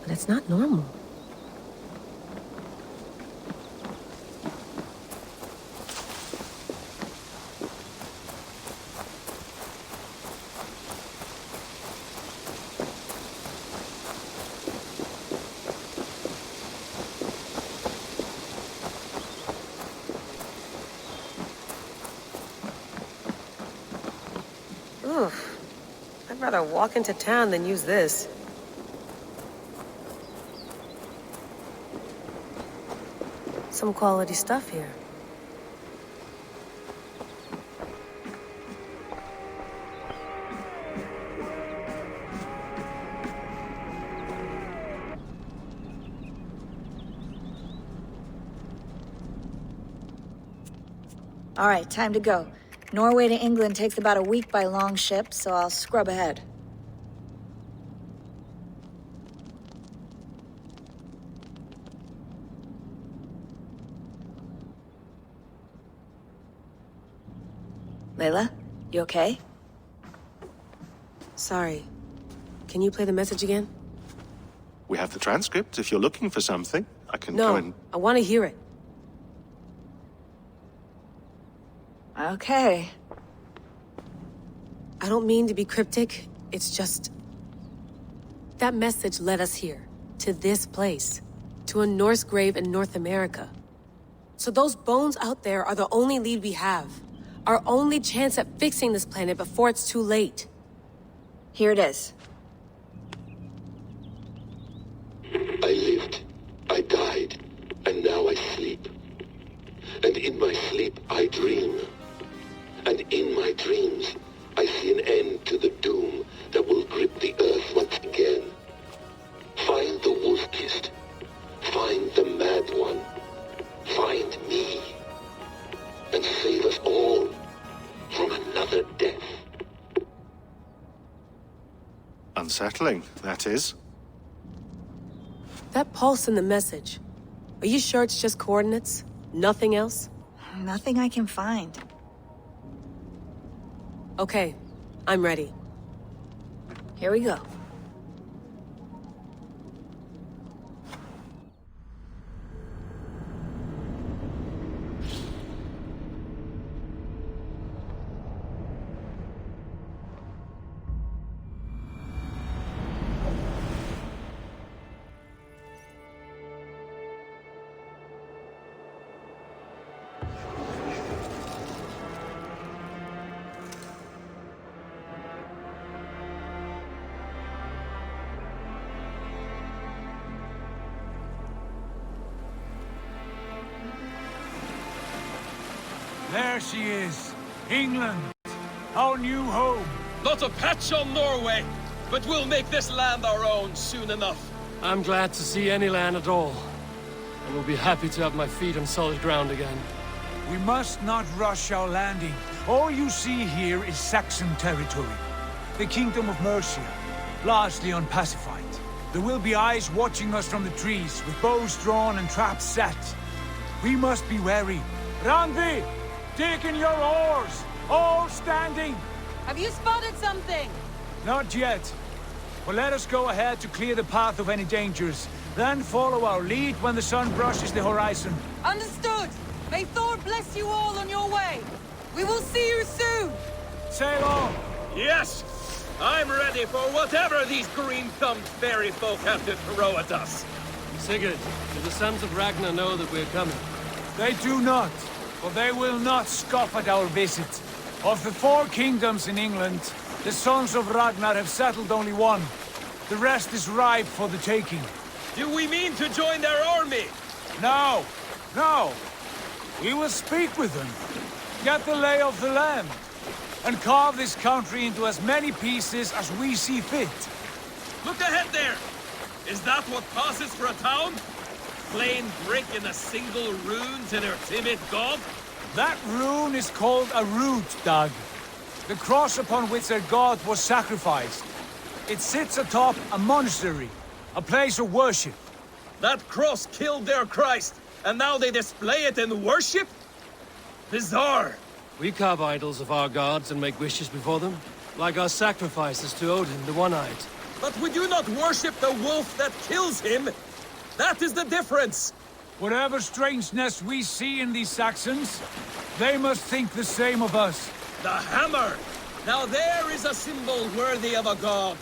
But it's not normal. Oof. I'd rather walk into town than use this. Some quality stuff here. All right, time to go. Norway to England takes about a week by long ship, so I'll scrub ahead. Layla, you okay? Sorry. Can you play the message again? We have the transcript. If you're looking for something, I can No, go and... I want to hear it. Okay. I don't mean to be cryptic. It's just... that message led us here. To this place. To a Norse grave in North America. So those bones out there are the only lead we have. Our only chance at fixing this planet before it's too late. Here it is. I lived, I died, and now I sleep. And in my sleep I dream. And in my dreams I see an end to the doom that will grip the earth once again. Find the wolf-kissed. Find the mad one. Find me. And save us all from another death. Unsettling, that is. That pulse in the message. Are you sure it's just coordinates? Nothing else? Nothing I can find. Okay, I'm ready. Here we go. There she is. England. Our new home. Not a patch on Norway, but we'll make this land our own soon enough. I'm glad to see any land at all. And will be happy to have my feet on solid ground again. We must not rush our landing. All you see here is Saxon territory. The Kingdom of Mercia, largely unpacified. There will be eyes watching us from the trees, with bows drawn and traps set. We must be wary. Randvi! Dig in your oars! All standing! Have you spotted something? Not yet. But let us go ahead to clear the path of any dangers. Then follow our lead when the sun brushes the horizon. Understood! May Thor bless you all on your way! We will see you soon! Sail on! Yes! I'm ready for whatever these green-thumbed fairy folk have to throw at us. Sigurd, do the sons of Ragnar know that we're coming? They do not, but they will not scoff at our visit. Of the 4 kingdoms in England, the sons of Ragnar have settled only one. The rest is ripe for the taking. Do we mean to join their army? No, no. We will speak with them. Get the lay of the land. and carve this country into as many pieces as we see fit. Look ahead there! Is that what passes for a town? Plain brick in a single rune to their timid god? That rune is called a root, Doug. The cross upon which their god was sacrificed. It sits atop a monastery, a place of worship. That cross killed their Christ, and now they display it in worship? Bizarre. We carve idols of our gods and make wishes before them, like our sacrifices to Odin, the One-Eyed. But we do not worship the wolf that kills him. That is the difference. Whatever strangeness we see in these Saxons, they must think the same of us. The hammer! Now there is a symbol worthy of a god.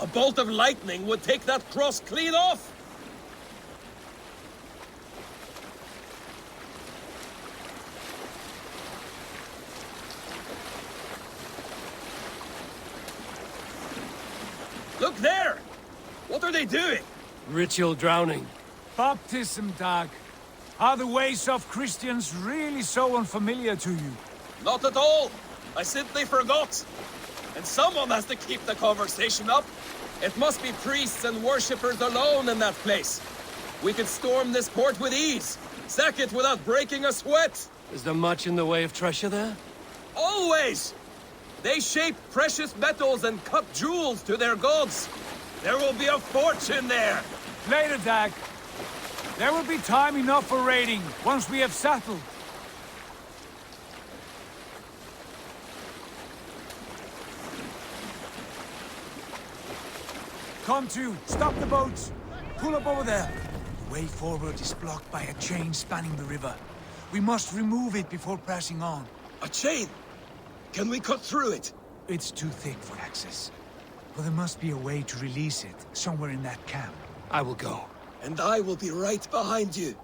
A bolt of lightning would take that cross clean off. Look there! What are they doing? Ritual drowning. Baptism, Doug. Are the ways of Christians really so unfamiliar to you? Not at all. I simply forgot. And someone has to keep the conversation up. It must be priests and worshippers alone in that place. We could storm this port with ease. Sack it without breaking a sweat. Is there much in the way of treasure there? Always! They shape precious metals and cut jewels to their gods. There will be a fortune there. Later, Dag. There will be time enough for raiding, once we have settled. Come to, stop the boats. Pull up over there. The way forward is blocked by a chain spanning the river. We must remove it before pressing on. A chain? Can we cut through it? It's too thick for access. But there must be a way to release it, somewhere in that camp. I will go. And I will be right behind you.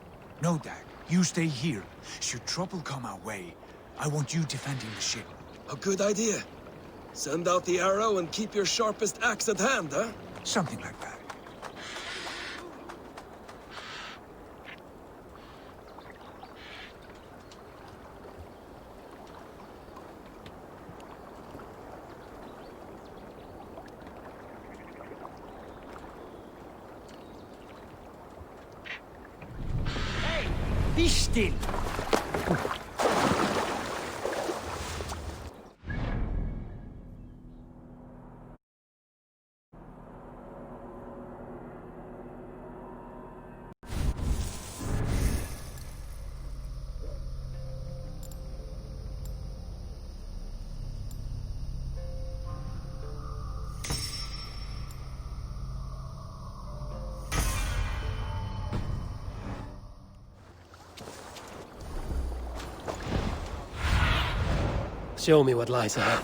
No, Dag. You stay here. Should trouble come our way, I want you defending the ship. A good idea. Send out the arrow and keep your sharpest axe at hand, huh? Something like that. Be still! Show me what lies ahead.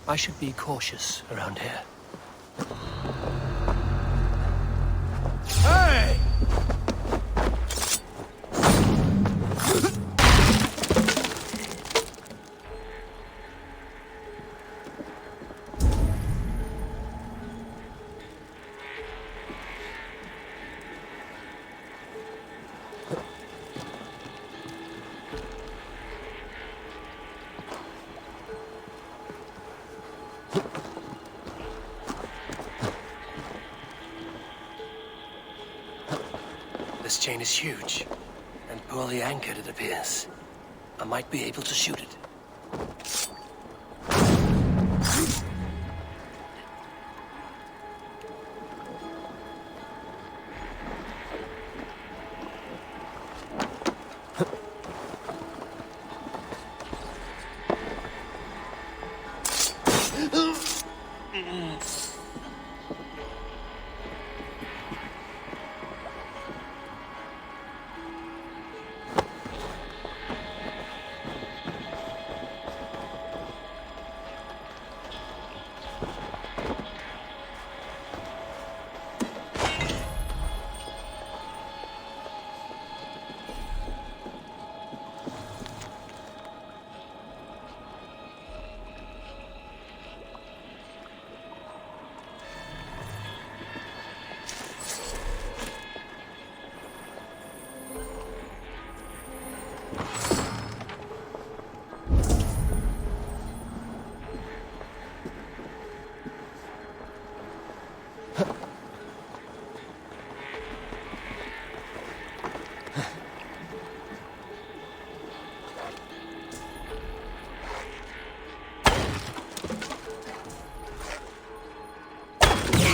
I should be cautious around here. Hey! This chain is huge, and poorly anchored, it appears. I might be able to shoot it.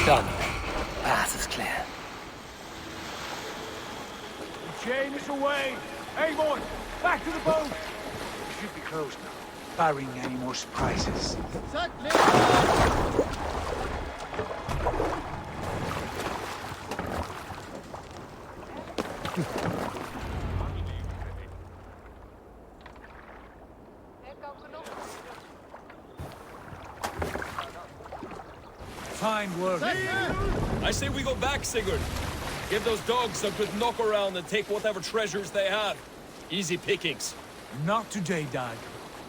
Done. Path is clear. The chain is away! Hey, boy! Back to the boat! We should be close now, barring any more surprises. Fine work. I say we go back, Sigurd. Give those dogs a good knock around and take whatever treasures they have. Easy pickings. Not today, Dag.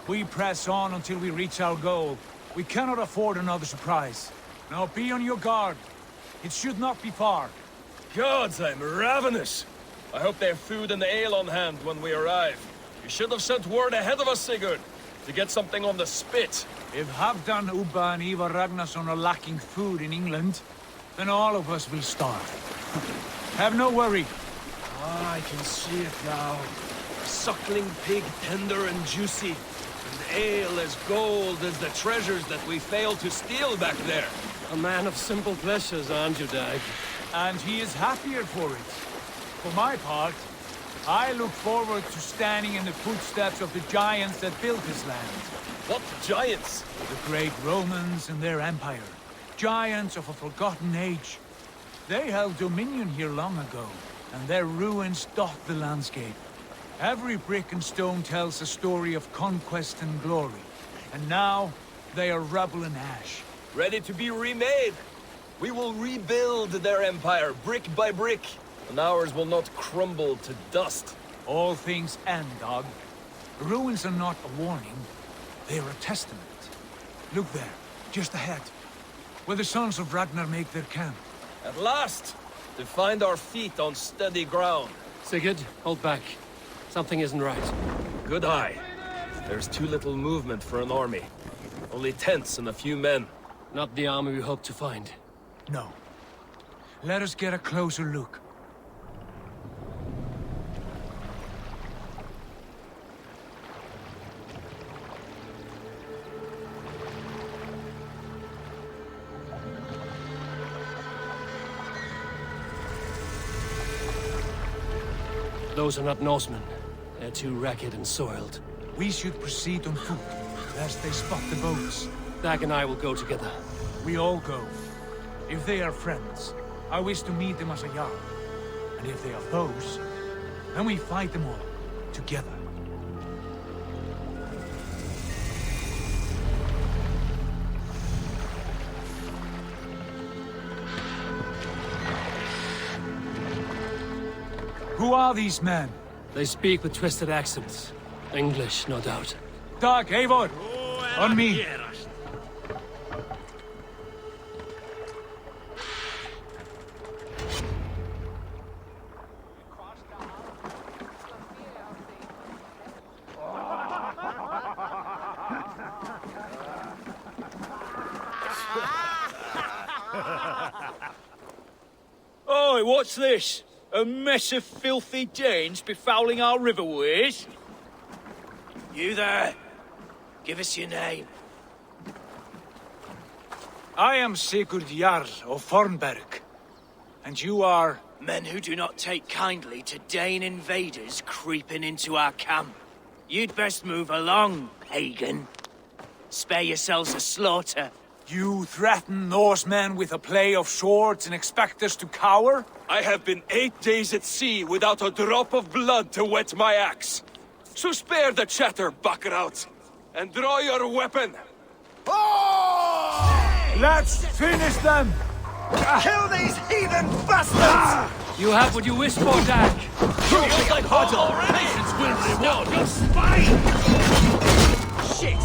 We press on until we reach our goal. We cannot afford another surprise. Now be on your guard. It should not be far. Gods, I'm ravenous. I hope they have food and ale on hand when we arrive. You should have sent word ahead of us, Sigurd, to get something on the spit. If Halfdan, Ubba and Ivar Ragnarsson are lacking food in England, then all of us will starve. Have no worry. Ah, I can see it now. Suckling pig tender and juicy, and ale as gold as the treasures that we failed to steal back there. A man of simple pleasures, aren't you, Dag? And he is happier for it. For my part, I look forward to standing in the footsteps of the giants that built this land. What giants? The great Romans and their empire. Giants of a forgotten age. They held dominion here long ago, and their ruins dot the landscape. Every brick and stone tells a story of conquest and glory. And now, they are rubble and ash. Ready to be remade. We will rebuild their empire, brick by brick, and ours will not crumble to dust. All things end, Dog. Ruins are not a warning. They are a testament. Look there, just ahead, where the sons of Ragnar make their camp. At last! To find our feet on steady ground. Sigurd, hold back. Something isn't right. Good eye. There's too little movement for an army. Only tents and a few men. Not the army we hope to find. No. Let us get a closer look. Those are not Norsemen. They're too ragged and soiled. We should proceed on foot, lest they spot the boats. Dag and I will go together. We all go. If they are friends, I wish to meet them as a Jarl. And if they are foes, then we fight them all, together. Who are these men? They speak with twisted accents. English, no doubt. Dag, Eivor! On me! Oi, what's this? A mess of filthy Danes befouling our riverways? You there! Give us your name. I am Sigurd Jarl of Fornberg. And you are... Men who do not take kindly to Dane invaders creeping into our camp. You'd best move along, pagan. Spare yourselves a slaughter. You threaten Norsemen with a play of swords and expect us to cower? I have been 8 days at sea without a drop of blood to wet my axe. So spare the chatter, buckerouts, and draw your weapon. Let's finish them! Kill these heathen bastards! You have what you wish for, Dak. Feels like huddle. Patience will reward your spine! Shit!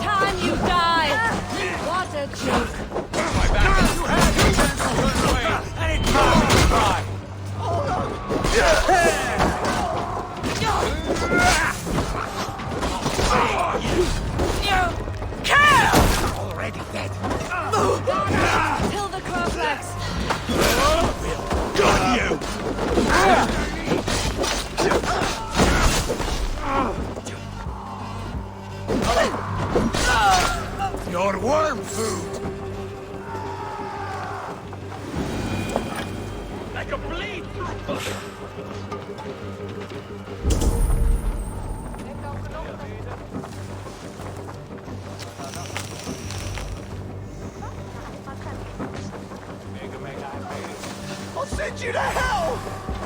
Time you die! What a joke! My back! You had your chance to run away, and it can't be tried! Already dead. Kill the Crowflax! Got you! Your worm food! Like a bleed! I'll send you to hell!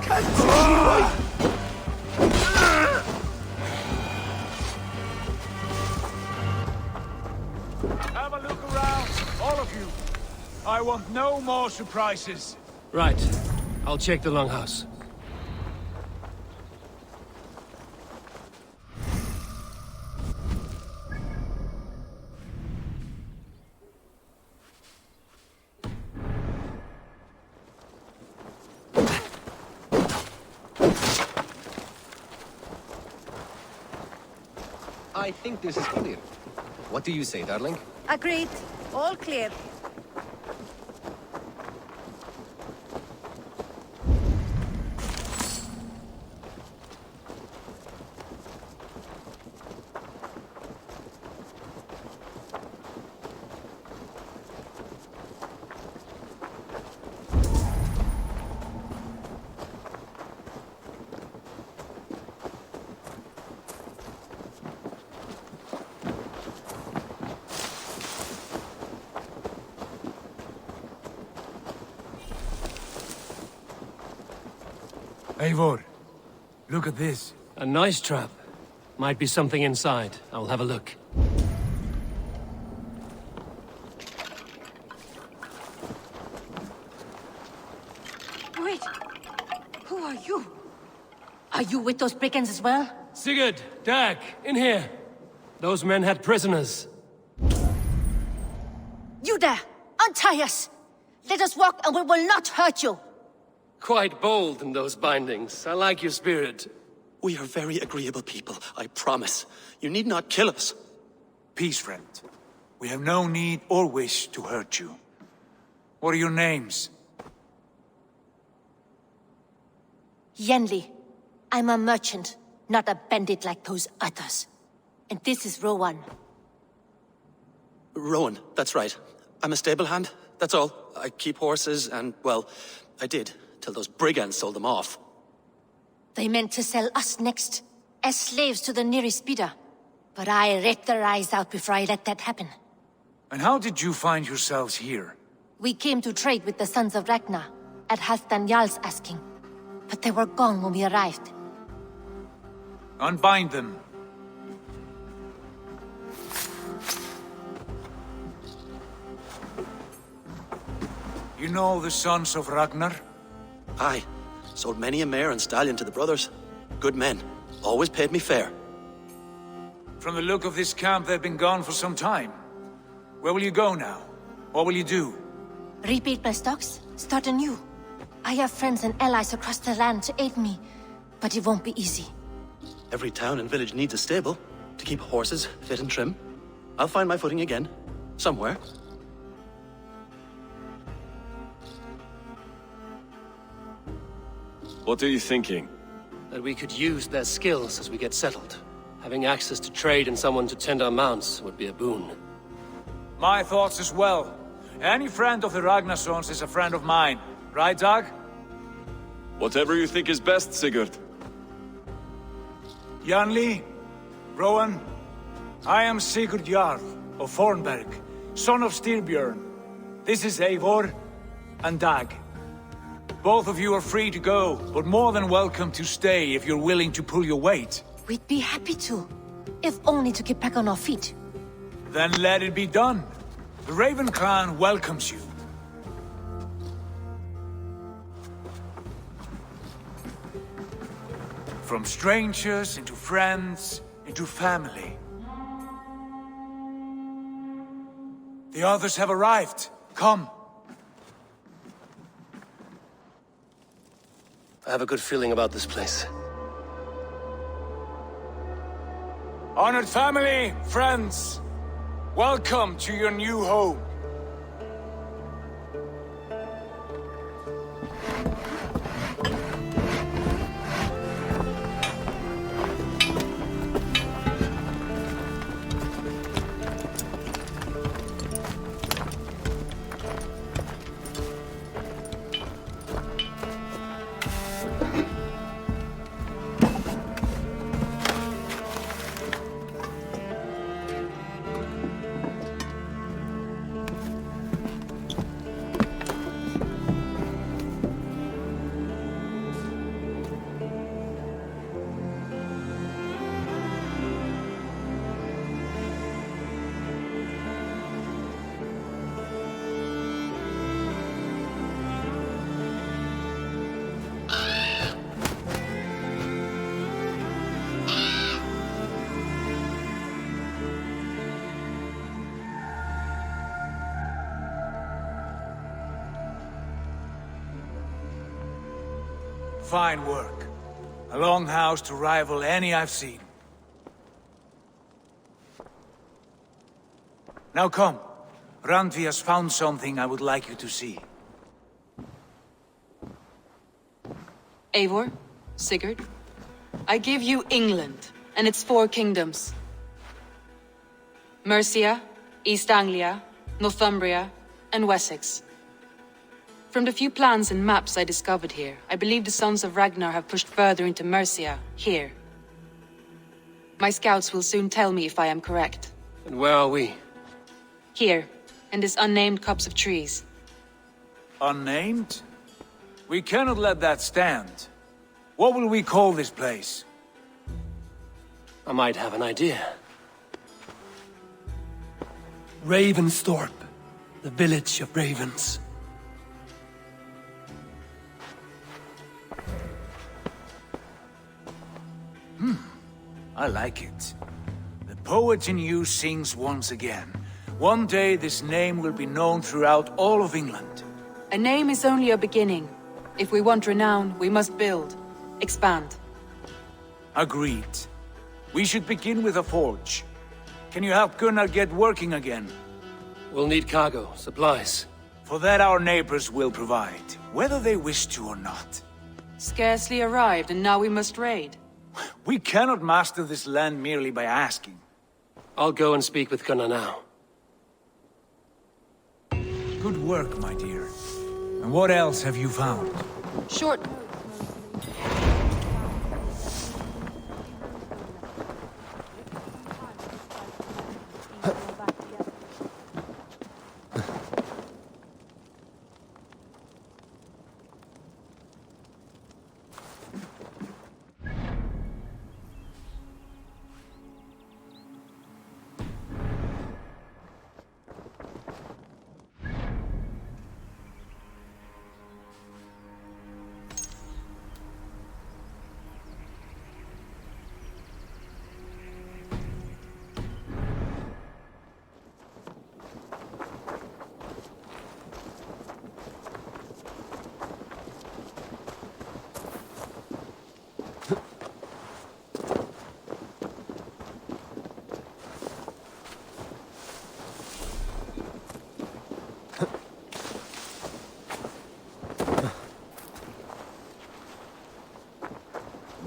Continue! Have a look around, all of you. I want no more surprises. Right. I'll check the longhouse. I think this is clear. What do you say, darling? Agreed. All clear. Eivor, look at this. A nice trap. Might be something inside. I'll have a look. Wait. Who are you? Are you with those brigands as well? Sigurd, Dag, in here. Those men had prisoners. You there! Untie us! Let us walk and we will not hurt you! Quite bold in those bindings. I like your spirit. We are very agreeable people, I promise. You need not kill us. Peace, friend. We have no need or wish to hurt you. What are your names? Yenli. I'm a merchant, not a bandit like those others. And this is Rowan. Rowan, that's right. I'm a stable hand, that's all. I keep horses and, well, I did, till those brigands sold them off. They meant to sell us next, as slaves to the nearest bidder. But I ripped their eyes out before I let that happen. And how did you find yourselves here? We came to trade with the Sons of Ragnar, at Halfdan Jarl's asking. But they were gone when we arrived. Unbind them. You know the Sons of Ragnar? Aye. Sold many a mare and stallion to the brothers. Good men. Always paid me fair. From the look of this camp, they've been gone for some time. Where will you go now? What will you do? Rebuild my stocks, start anew. I have friends and allies across the land to aid me, but it won't be easy. Every town and village needs a stable to keep horses fit and trim. I'll find my footing again. Somewhere. What are you thinking? That we could use their skills as we get settled. Having access to trade and someone to tend our mounts would be a boon. My thoughts as well. Any friend of the Ragnarsons is a friend of mine. Right, Dag? Whatever you think is best, Sigurd. Janli, Rowan, I am Sigurd Jarl of Fornberg, son of Styrbjörn. This is Eivor and Dag. Both of you are free to go, but more than welcome to stay if you're willing to pull your weight. We'd be happy to, if only to get back on our feet. Then let it be done. The Raven Clan welcomes you. From strangers into friends, into family. The others have arrived. Come. I have a good feeling about this place. Honored family, friends, welcome to your new home. Fine work. A longhouse to rival any I've seen. Now come. Randvi has found something I would like you to see. Eivor, Sigurd, I give you England and its 4 kingdoms. Mercia, East Anglia, Northumbria, and Wessex. From the few plans and maps I discovered here, I believe the Sons of Ragnar have pushed further into Mercia, here. My scouts will soon tell me if I am correct. And where are we? Here, in this unnamed copse of trees. Unnamed? We cannot let that stand. What will we call this place? I might have an idea. Ravensthorpe, the village of ravens. I like it. The poet in you sings once again. One day this name will be known throughout all of England. A name is only a beginning. If we want renown, we must build, expand. Agreed. We should begin with a forge. Can you help Gunnar get working again? We'll need cargo, supplies. For that our neighbors will provide, whether they wish to or not. Scarcely arrived, and now we must raid. We cannot master this land merely by asking. I'll go and speak with Gunnar now. Good work, my dear. And what else have you found? Short...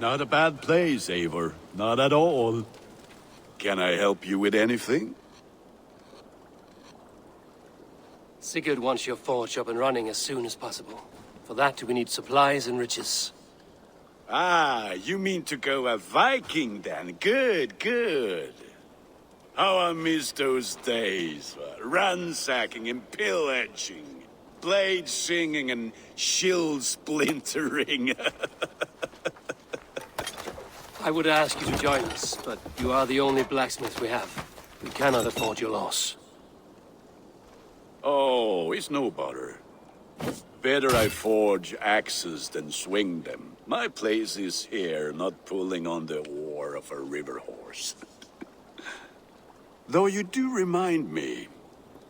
not a bad place, Eivor. Not at all. Can I help you with anything? Sigurd wants your forge up and running as soon as possible. For that, we need supplies and riches. Ah, you mean to go a Viking then? Good, good. How I miss those days. Ransacking and pillaging. Blade singing and shield splintering. I would ask you to join us, but you are the only blacksmith we have. We cannot afford your loss. Oh, it's no bother. Better I forge axes than swing them. My place is here, not pulling on the oar of a river horse. Though you do remind me,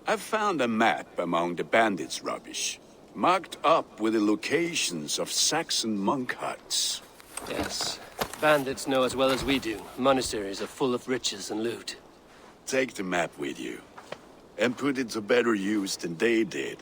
I found a map among the bandits' rubbish, marked up with the locations of Saxon monk huts. Yes, bandits know as well as we do. Monasteries are full of riches and loot. Take the map with you, and put it to better use than they did.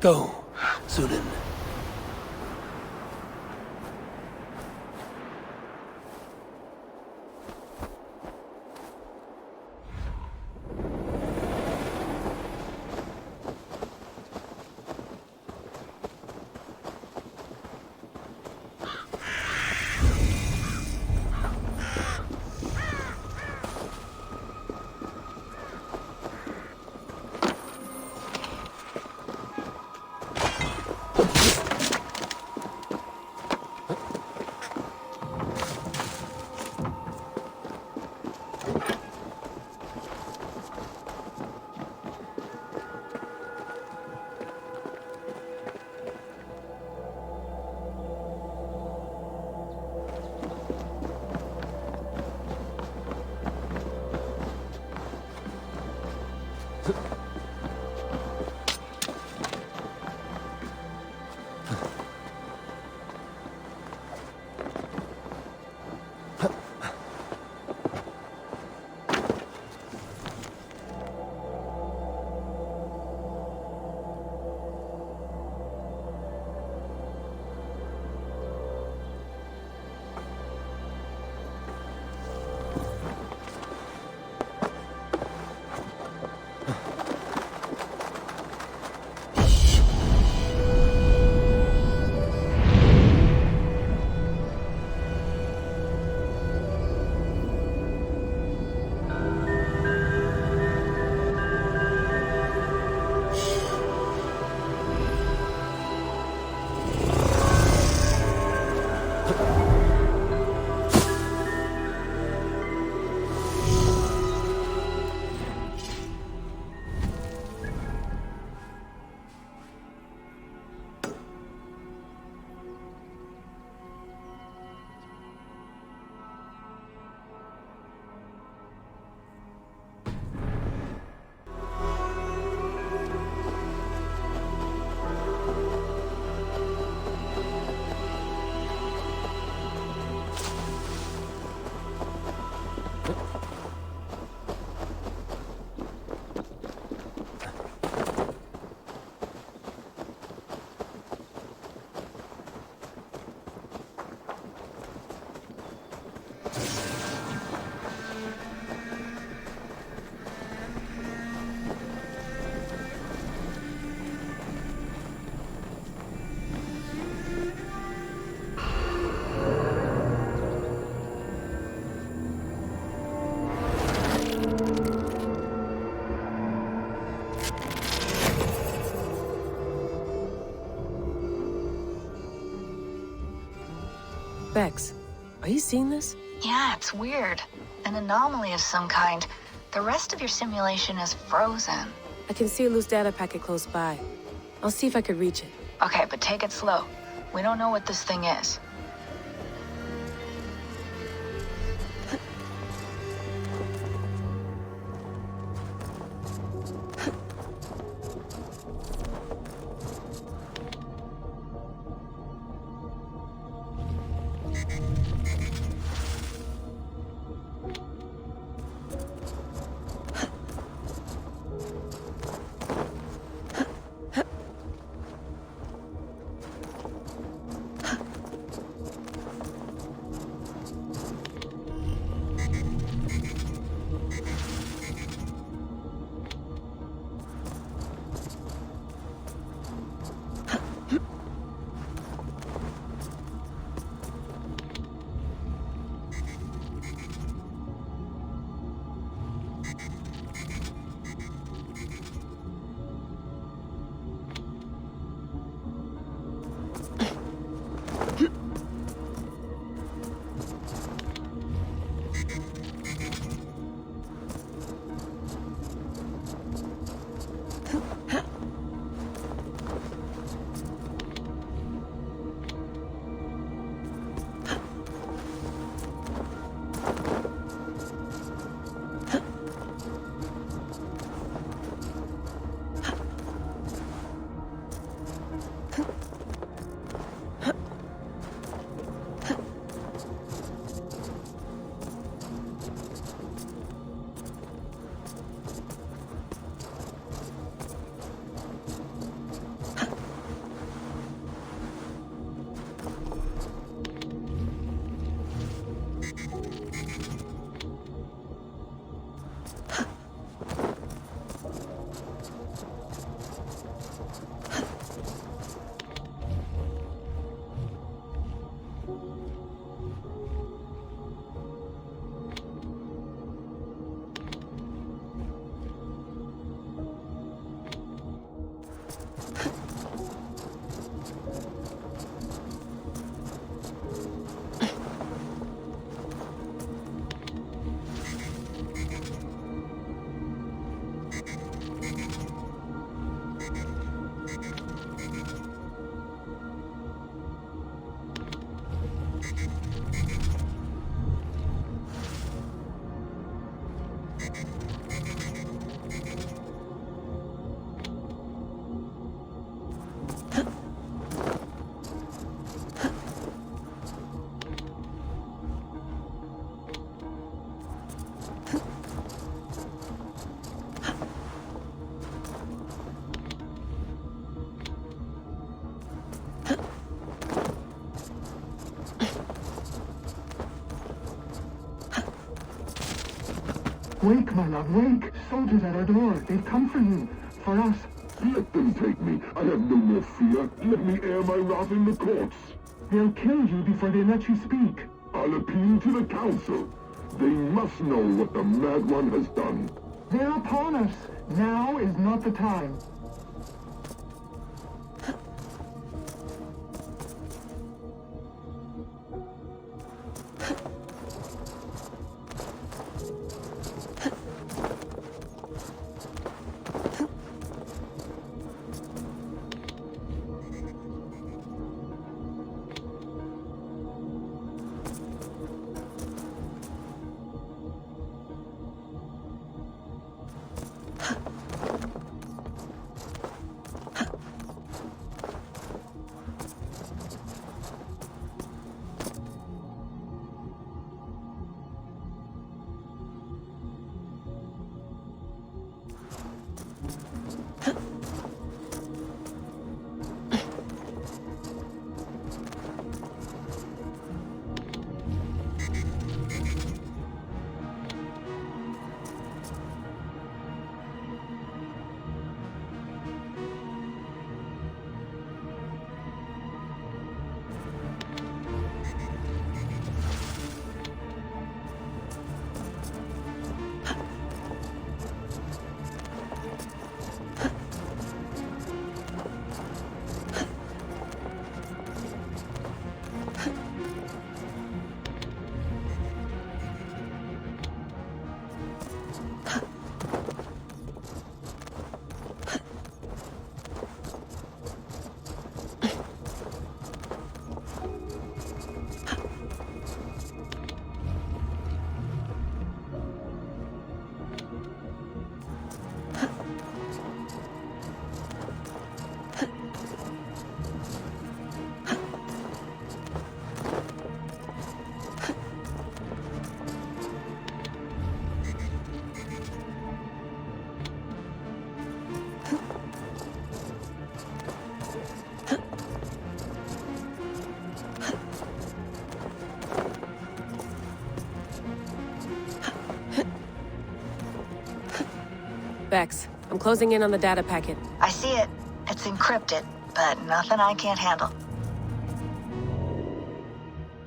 Go, Sudan. Bex, are you seeing this? Yeah, it's weird. An anomaly of some kind. The rest of your simulation is frozen. I can see a loose data packet close by. I'll see if I could reach it. Okay, but take it slow. We don't know what this thing is. Wake, my love, wake! Soldiers at our door. They've come for you. For us. Let them take me. I have no more fear. Let me air my wrath in the courts. They'll kill you before they let you speak. I'll appeal to the council. They must know what the Mad One has done. They're upon us. Now is not the time. Bex, I'm closing in on the data packet. I see it. It's encrypted, but nothing I can't handle.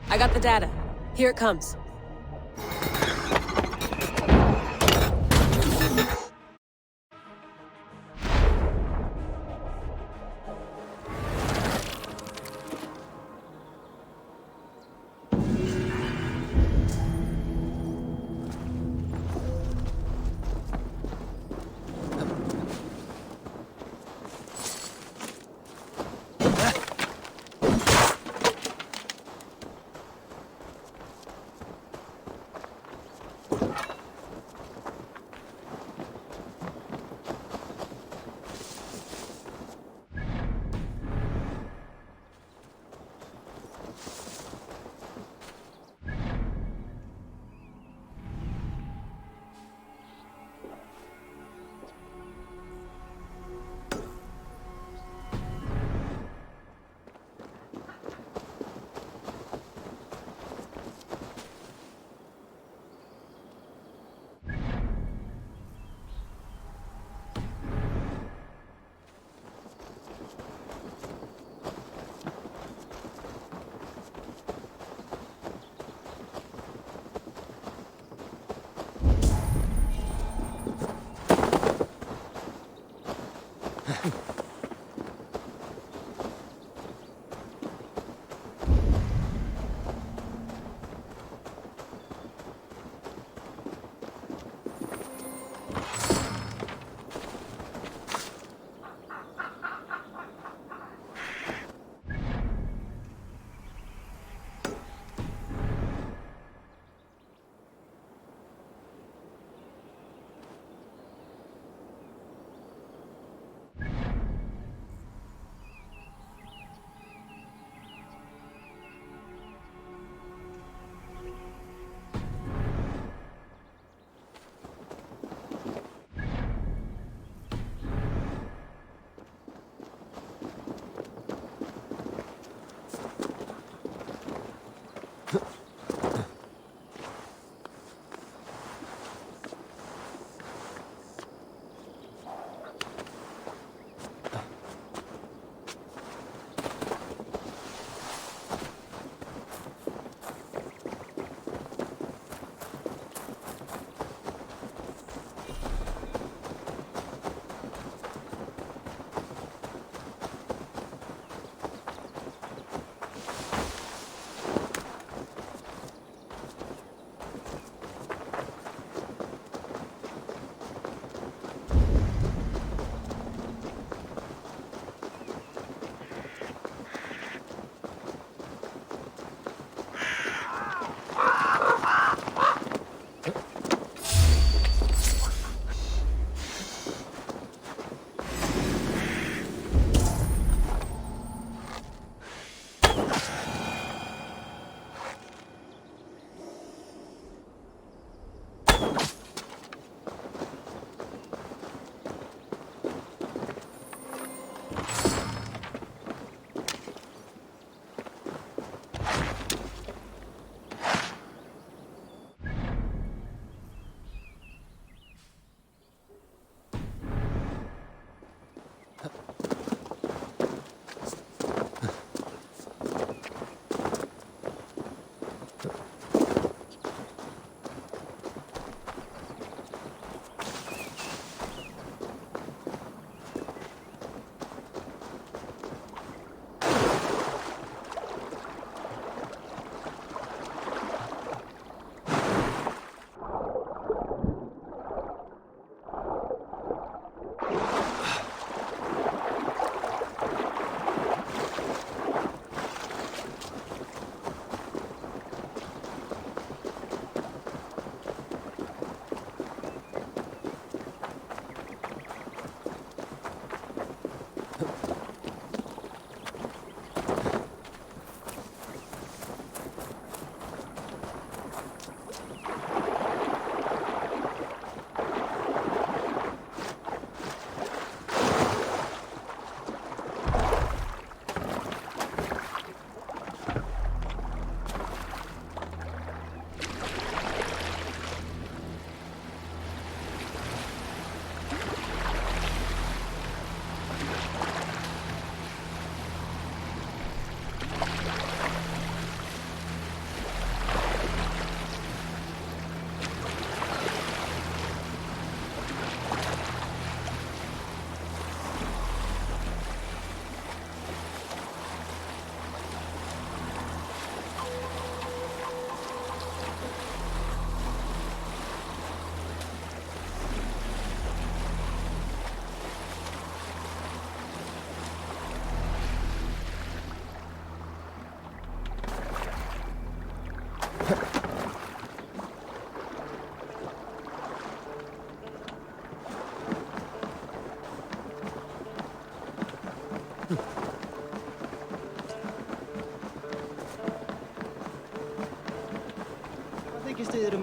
I got the data. Here it comes.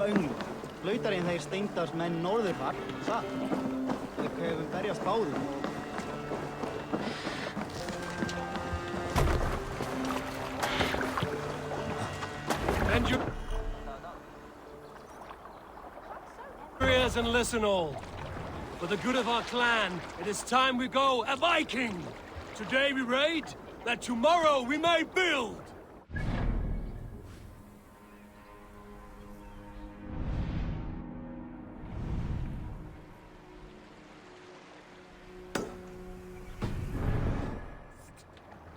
öngl. Lautarinn þeir Steindars menn norðurfar, satt. Þeir hefur berjast báðum og... And you... ears and listen all. For the good of our clan, it is time we go a Viking! Today we raid, that tomorrow we may build!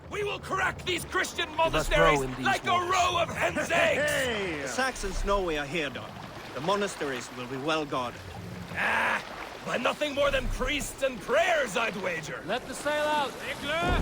We will crack these Christian monasteries like a row of hen's eggs! Hey! The Saxons know we are here, Don. The monasteries will be well guarded. Ah! By nothing more than priests and prayers, I'd wager! Let the sail out, Igler!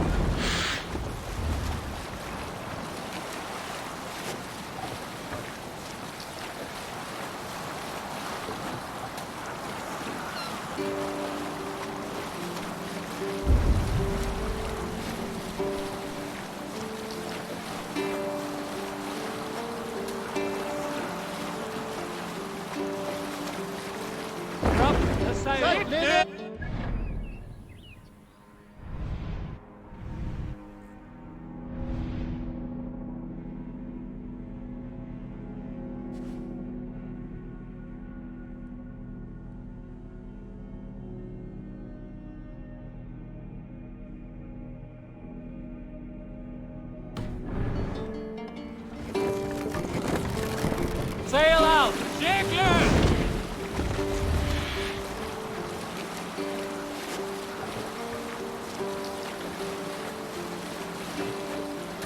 Sail out! Jigler!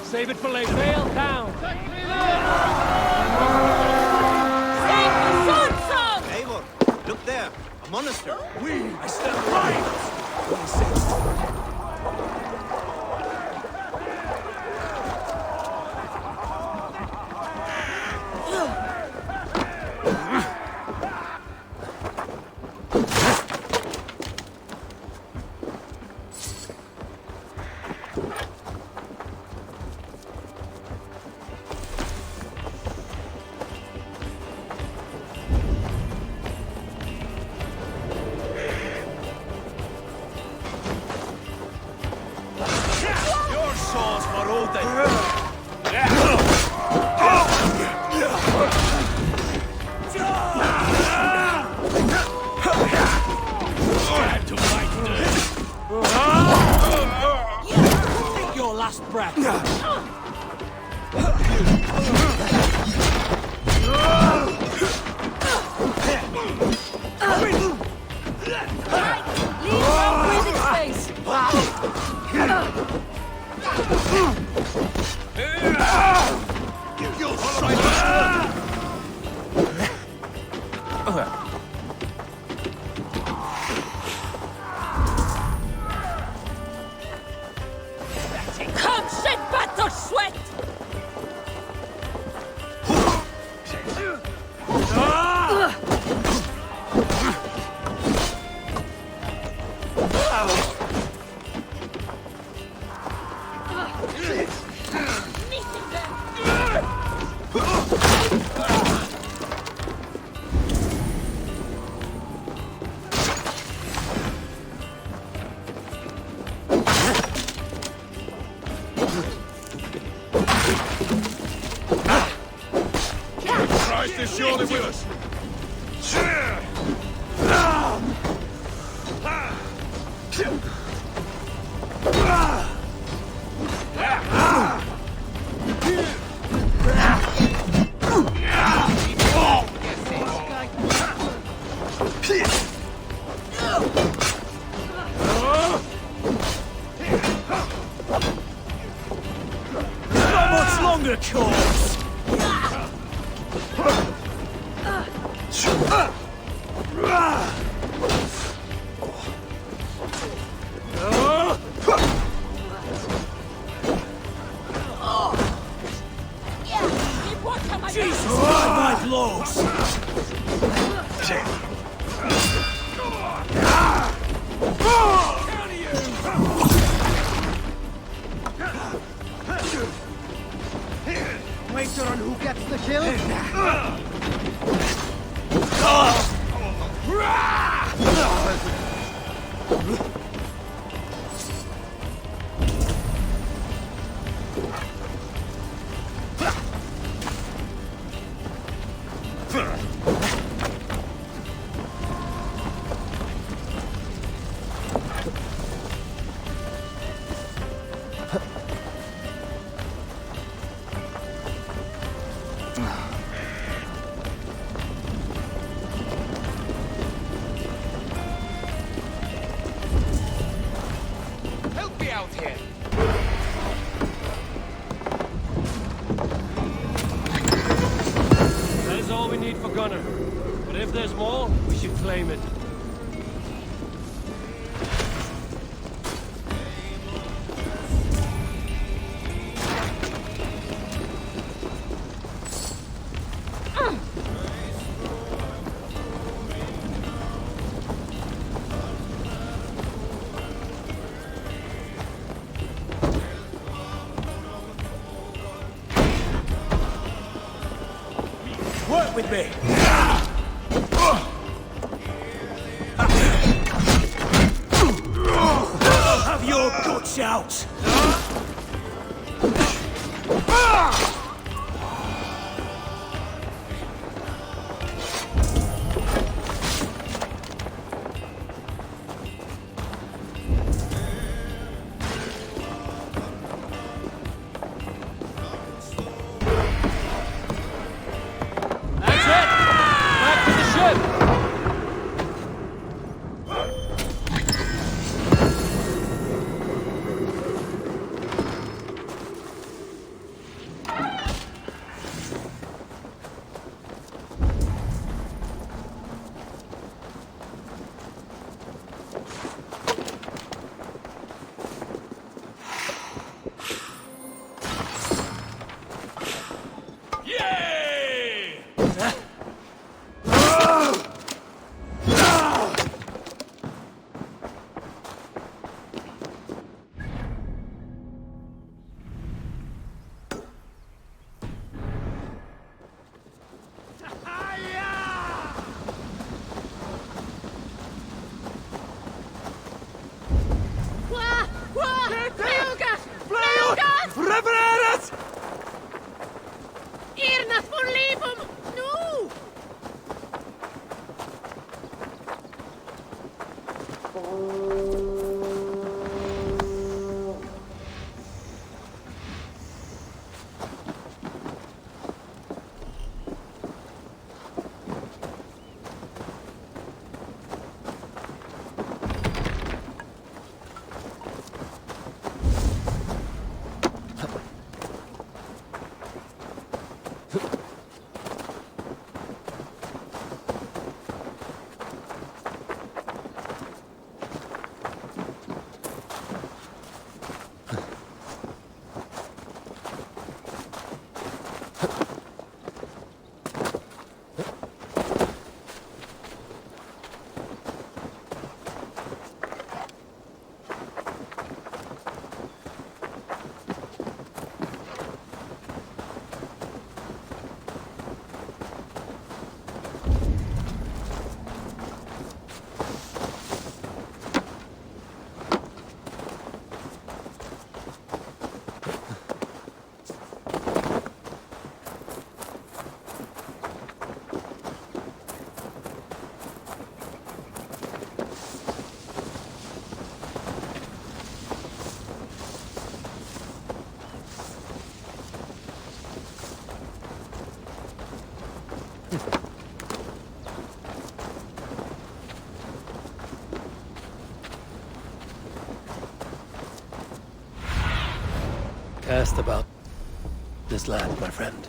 Save it for later. Sail down! Save the sword song! Eivor, look there! A monastery! I stand right! Take your last breath! Leave some breathing space! Come, shed battle sweat! Christ is surely with us! Not much longer, corpse! Jesus, my blows! Wait Help me out here. That is all we need for Gunner. But if there's more, we should claim it. Work with me! I'll have your guts out! That's it! Back to the ship! Revererat! Irna for libum! No! Cast about this land, my friend.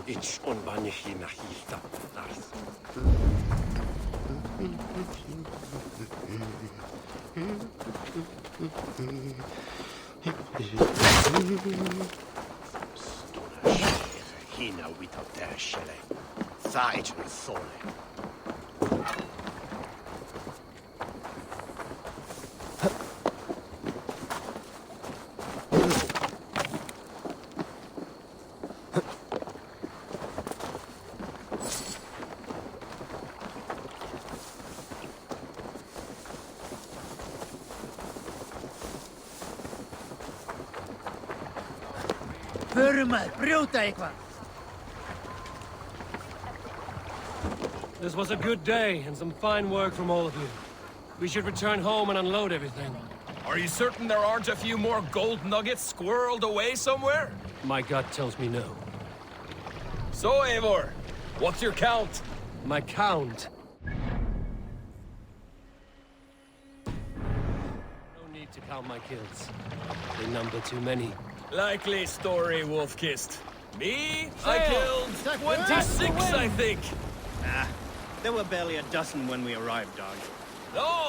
It's on Banihina Hilda. Hina without their shelle. Thait and thole. This was a good day, and some fine work from all of you. We should return home and unload everything. Are you certain there aren't a few more gold nuggets squirreled away somewhere? My gut tells me no. So, Eivor, what's your count? My count? No need to count my kills. They number too many. Likely story, Wolf-Kissed. Me? I killed 26, I think. Ah, there were barely a dozen when we arrived, dog.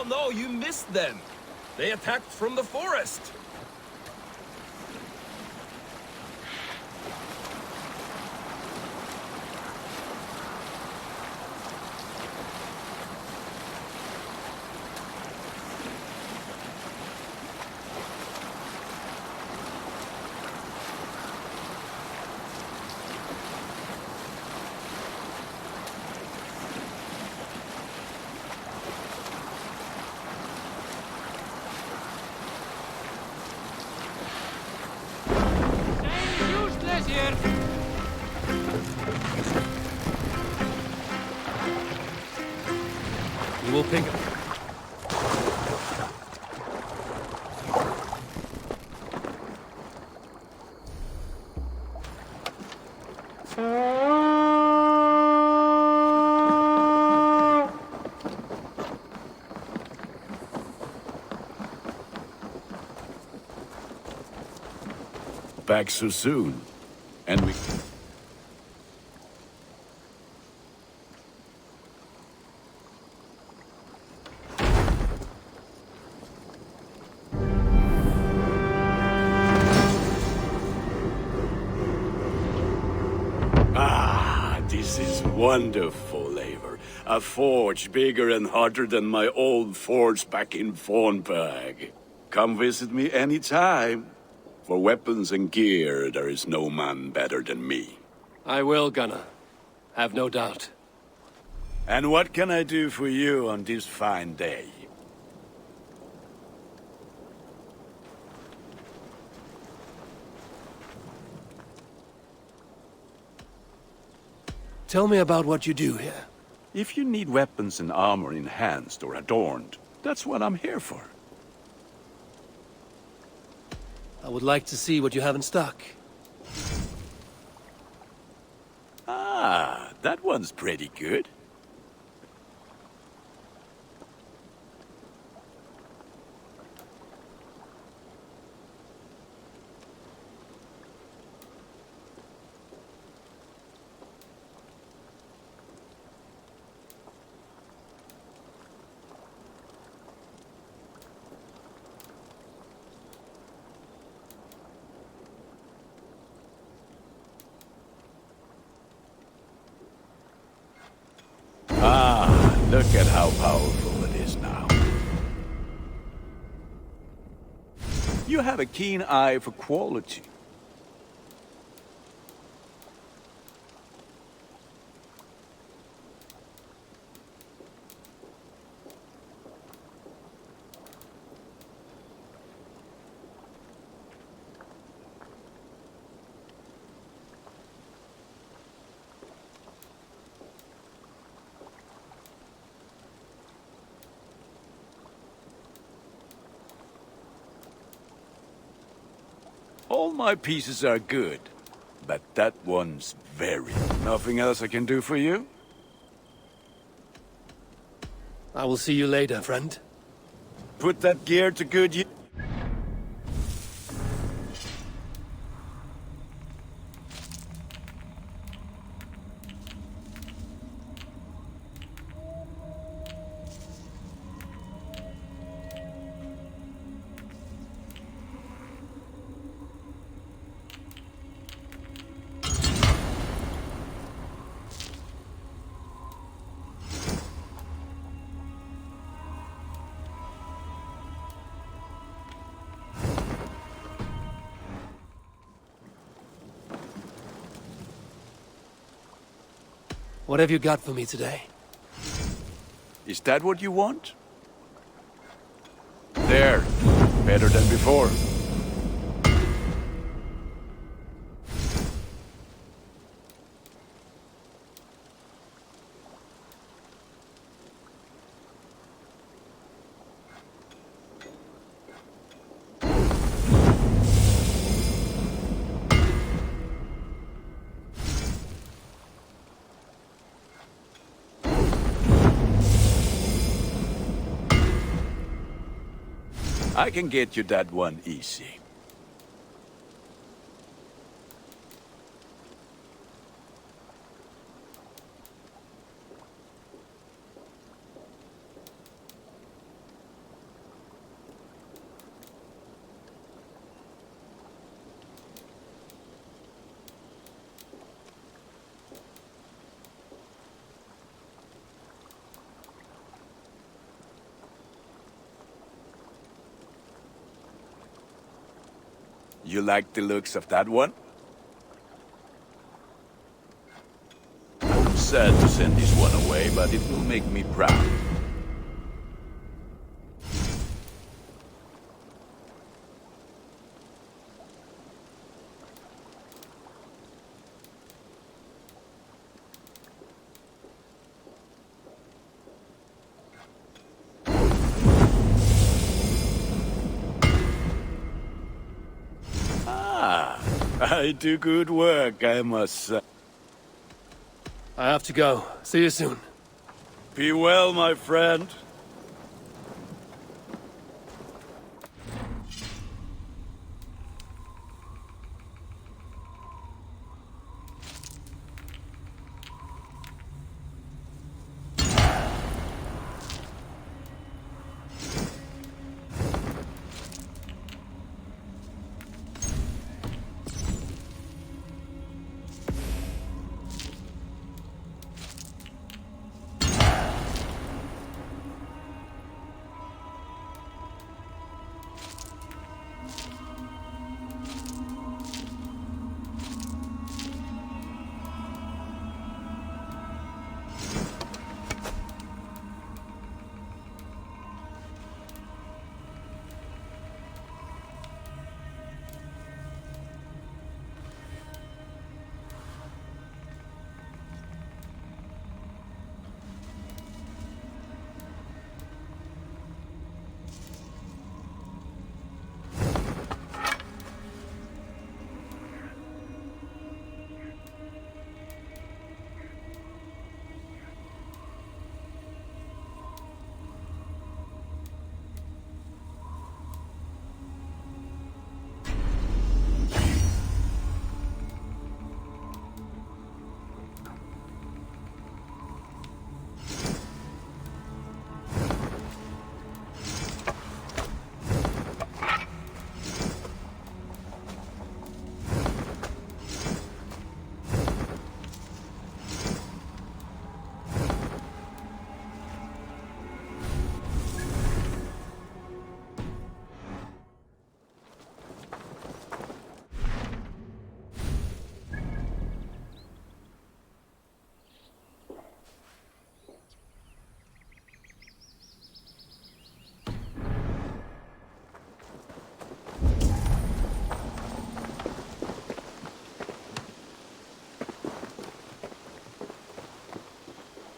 No, you missed them. They attacked from the forest. Useless here. We will pick up. Back so soon. And we... Ah, this is wonderful, Eivor. A forge bigger and hotter than my old forge back in Fornburg. Come visit me anytime. For weapons and gear, there is no man better than me. I will, Gunnar. Have no doubt. And what can I do for you on this fine day? Tell me about what you do here. If you need weapons and armor enhanced or adorned, that's what I'm here for. I would like to see what you have in stock. Ah, that one's pretty good. Ah, look at how powerful it is now. You have a keen eye for quality. All my pieces are good, but that one's very... Nothing else I can do for you? I will see you later, friend. Put that gear to good use. What have you got for me today? Is that what you want? There. Better than before. I can get you that one easy. You like the looks of that one? I'm sad to send this one away, but it will make me proud. I do good work, I must say. I have to go. See you soon. Be well, my friend.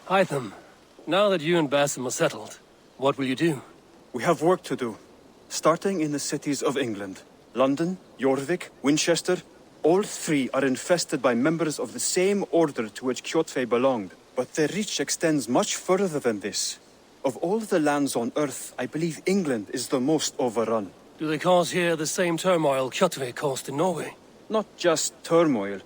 Hytham, now that you and Basim are settled, what will you do? We have work to do, starting in the cities of England. London, Jorvik, Winchester, all three are infested by members of the same order to which Kjotve belonged. But their reach extends much further than this. Of all the lands on Earth, I believe England is the most overrun. Do they cause here the same turmoil Kjotve caused in Norway? Not just turmoil.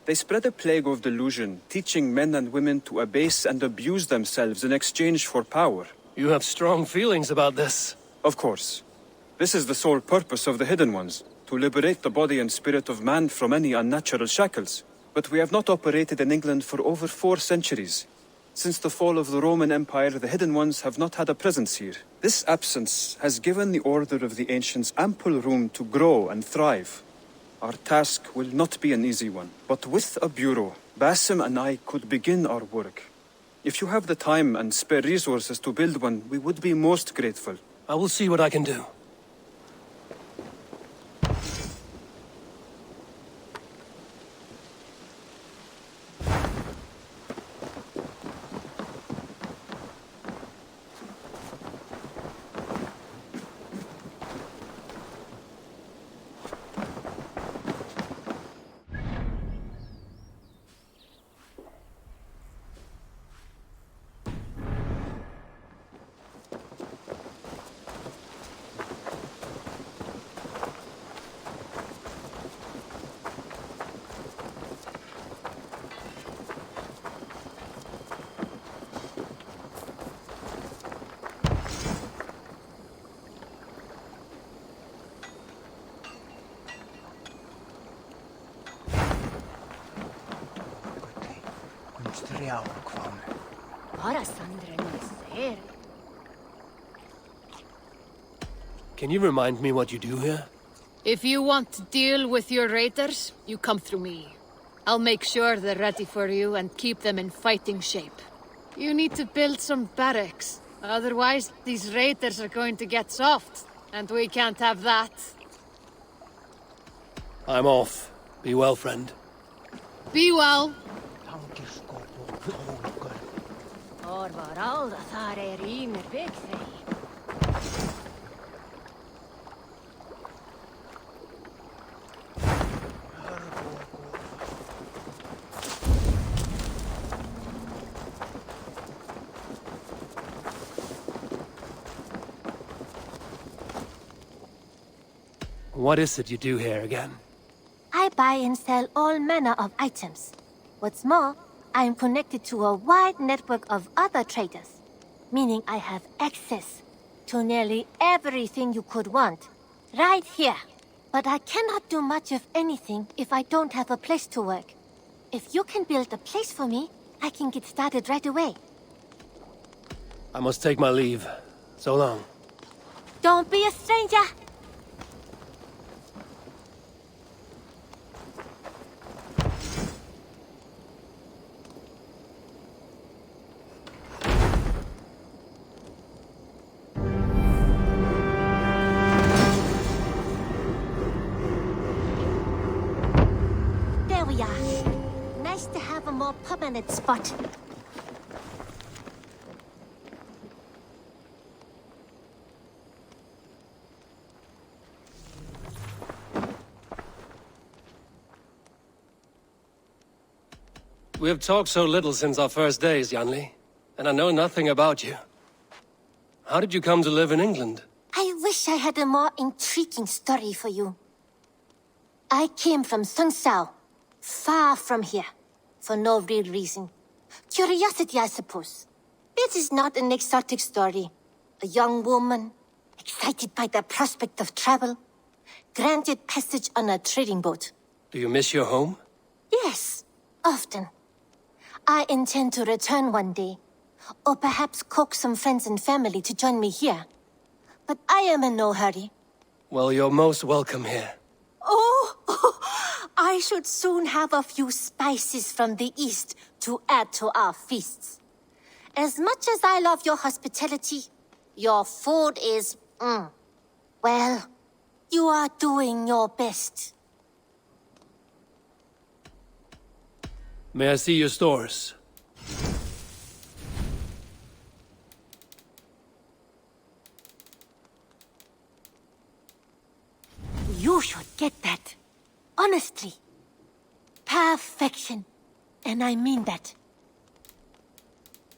They spread a plague of delusion, teaching men and women to abase and abuse themselves in exchange for power. You have strong feelings about this. Of course. This is the sole purpose of the Hidden Ones, to liberate the body and spirit of man from any unnatural shackles. But we have not operated in England for over 4 centuries. Since the fall of the Roman Empire, the Hidden Ones have not had a presence here. This absence has given the Order of the Ancients ample room to grow and thrive. Our task will not be an easy one, but with a bureau, Basim and I could begin our work. If you have the time and spare resources to build one, we would be most grateful. I will see what I can do. Can you remind me what you do here? If you want to deal with your raiders, you come through me. I'll make sure they're ready for you and keep them in fighting shape. You need to build some barracks. Otherwise, these raiders are going to get soft, and we can't have that. I'm off. Be well, friend. Be well. What is it you do here again? I buy and sell all manner of items. What's more, I am connected to a wide network of other traders, meaning I have access to nearly everything you could want, right here. But I cannot do much of anything if I don't have a place to work. If you can build a place for me, I can get started right away. I must take my leave. So long. Don't be a stranger! There we are. Nice to have a more permanent spot. We have talked so little since our first days, Yanli, and I know nothing about you. How did you come to live in England? I wish I had a more intriguing story for you. I came from Sunsao, far from here, for no real reason. Curiosity, I suppose. It is not an exotic story. A young woman, excited by the prospect of travel, granted passage on a trading boat. Do you miss your home? Yes, often. I intend to return one day, or perhaps coax some friends and family to join me here. But I am in no hurry. Well, you're most welcome here. Oh, I should soon have a few spices from the east to add to our feasts. As much as I love your hospitality, your food is, well, you are doing your best. May I see your stores? You should get that. Honestly. Perfection. And I mean that.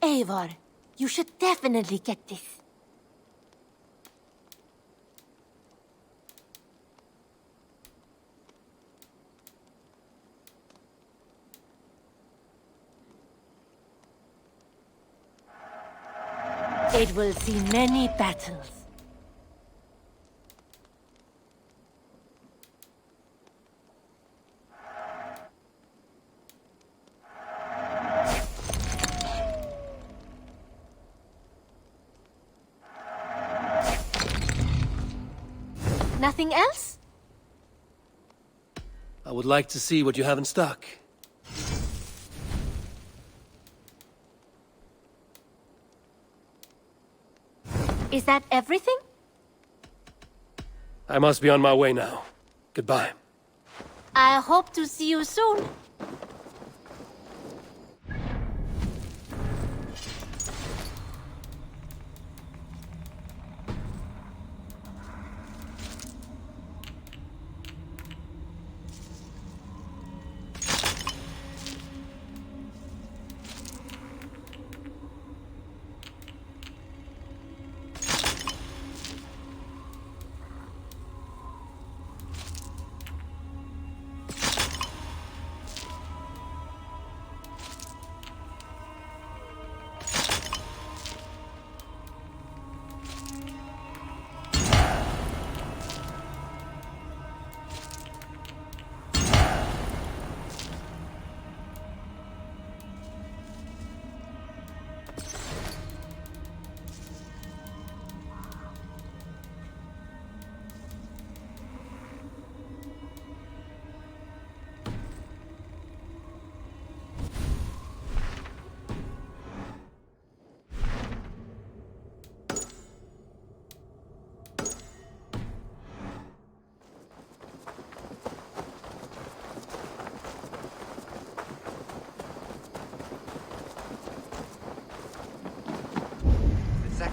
Eivor, you should definitely get this. It will see many battles. Nothing else? I would like to see what you have in stock. Is that everything? I must be on my way now. Goodbye. I hope to see you soon.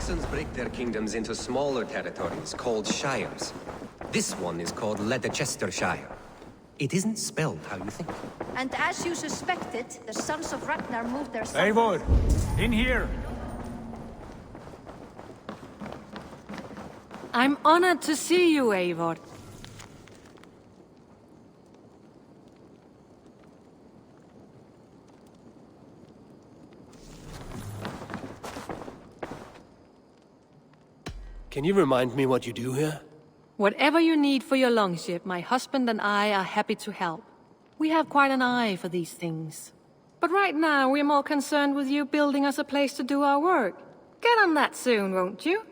Saxons break their kingdoms into smaller territories called shires. This one is called Leicestershire. It isn't spelled how you think. And as you suspected, the sons of Ragnar moved their... Eivor, in here! I'm honored to see you, Eivor. Can you remind me what you do here? Whatever you need for your longship, my husband and I are happy to help. We have quite an eye for these things. But right now, we're more concerned with you building us a place to do our work. Get on that soon, won't you?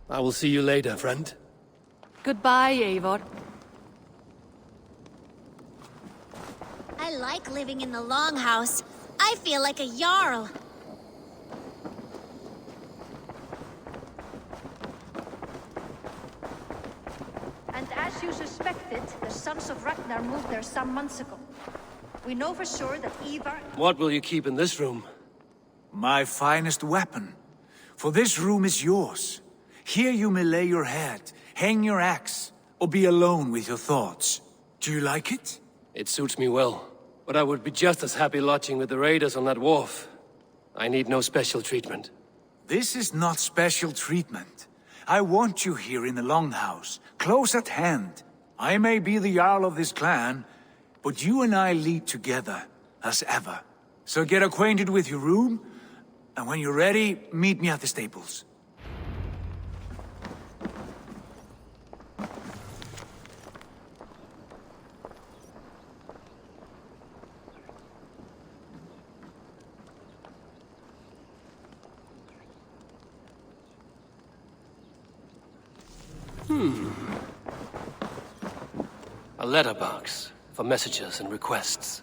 I will see you later, friend. Goodbye, Eivor. I like living in the Longhouse. I feel like a Jarl. And as you suspected, the sons of Ragnar moved there some months ago. We know for sure that Ivar... What will you keep in this room? My finest weapon. For this room is yours. Here you may lay your head, hang your axe, or be alone with your thoughts. Do you like it? It suits me well. But I would be just as happy lodging with the raiders on that wharf. I need no special treatment. This is not special treatment. I want you here in the Longhouse, close at hand. I may be the Jarl of this clan, but you and I lead together, as ever. So get acquainted with your room, and when you're ready, meet me at the stables. A letterbox for messages and requests.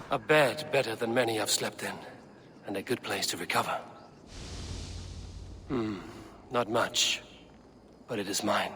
A bed better than many I've slept in, and a good place to recover. Not much, but it is mine.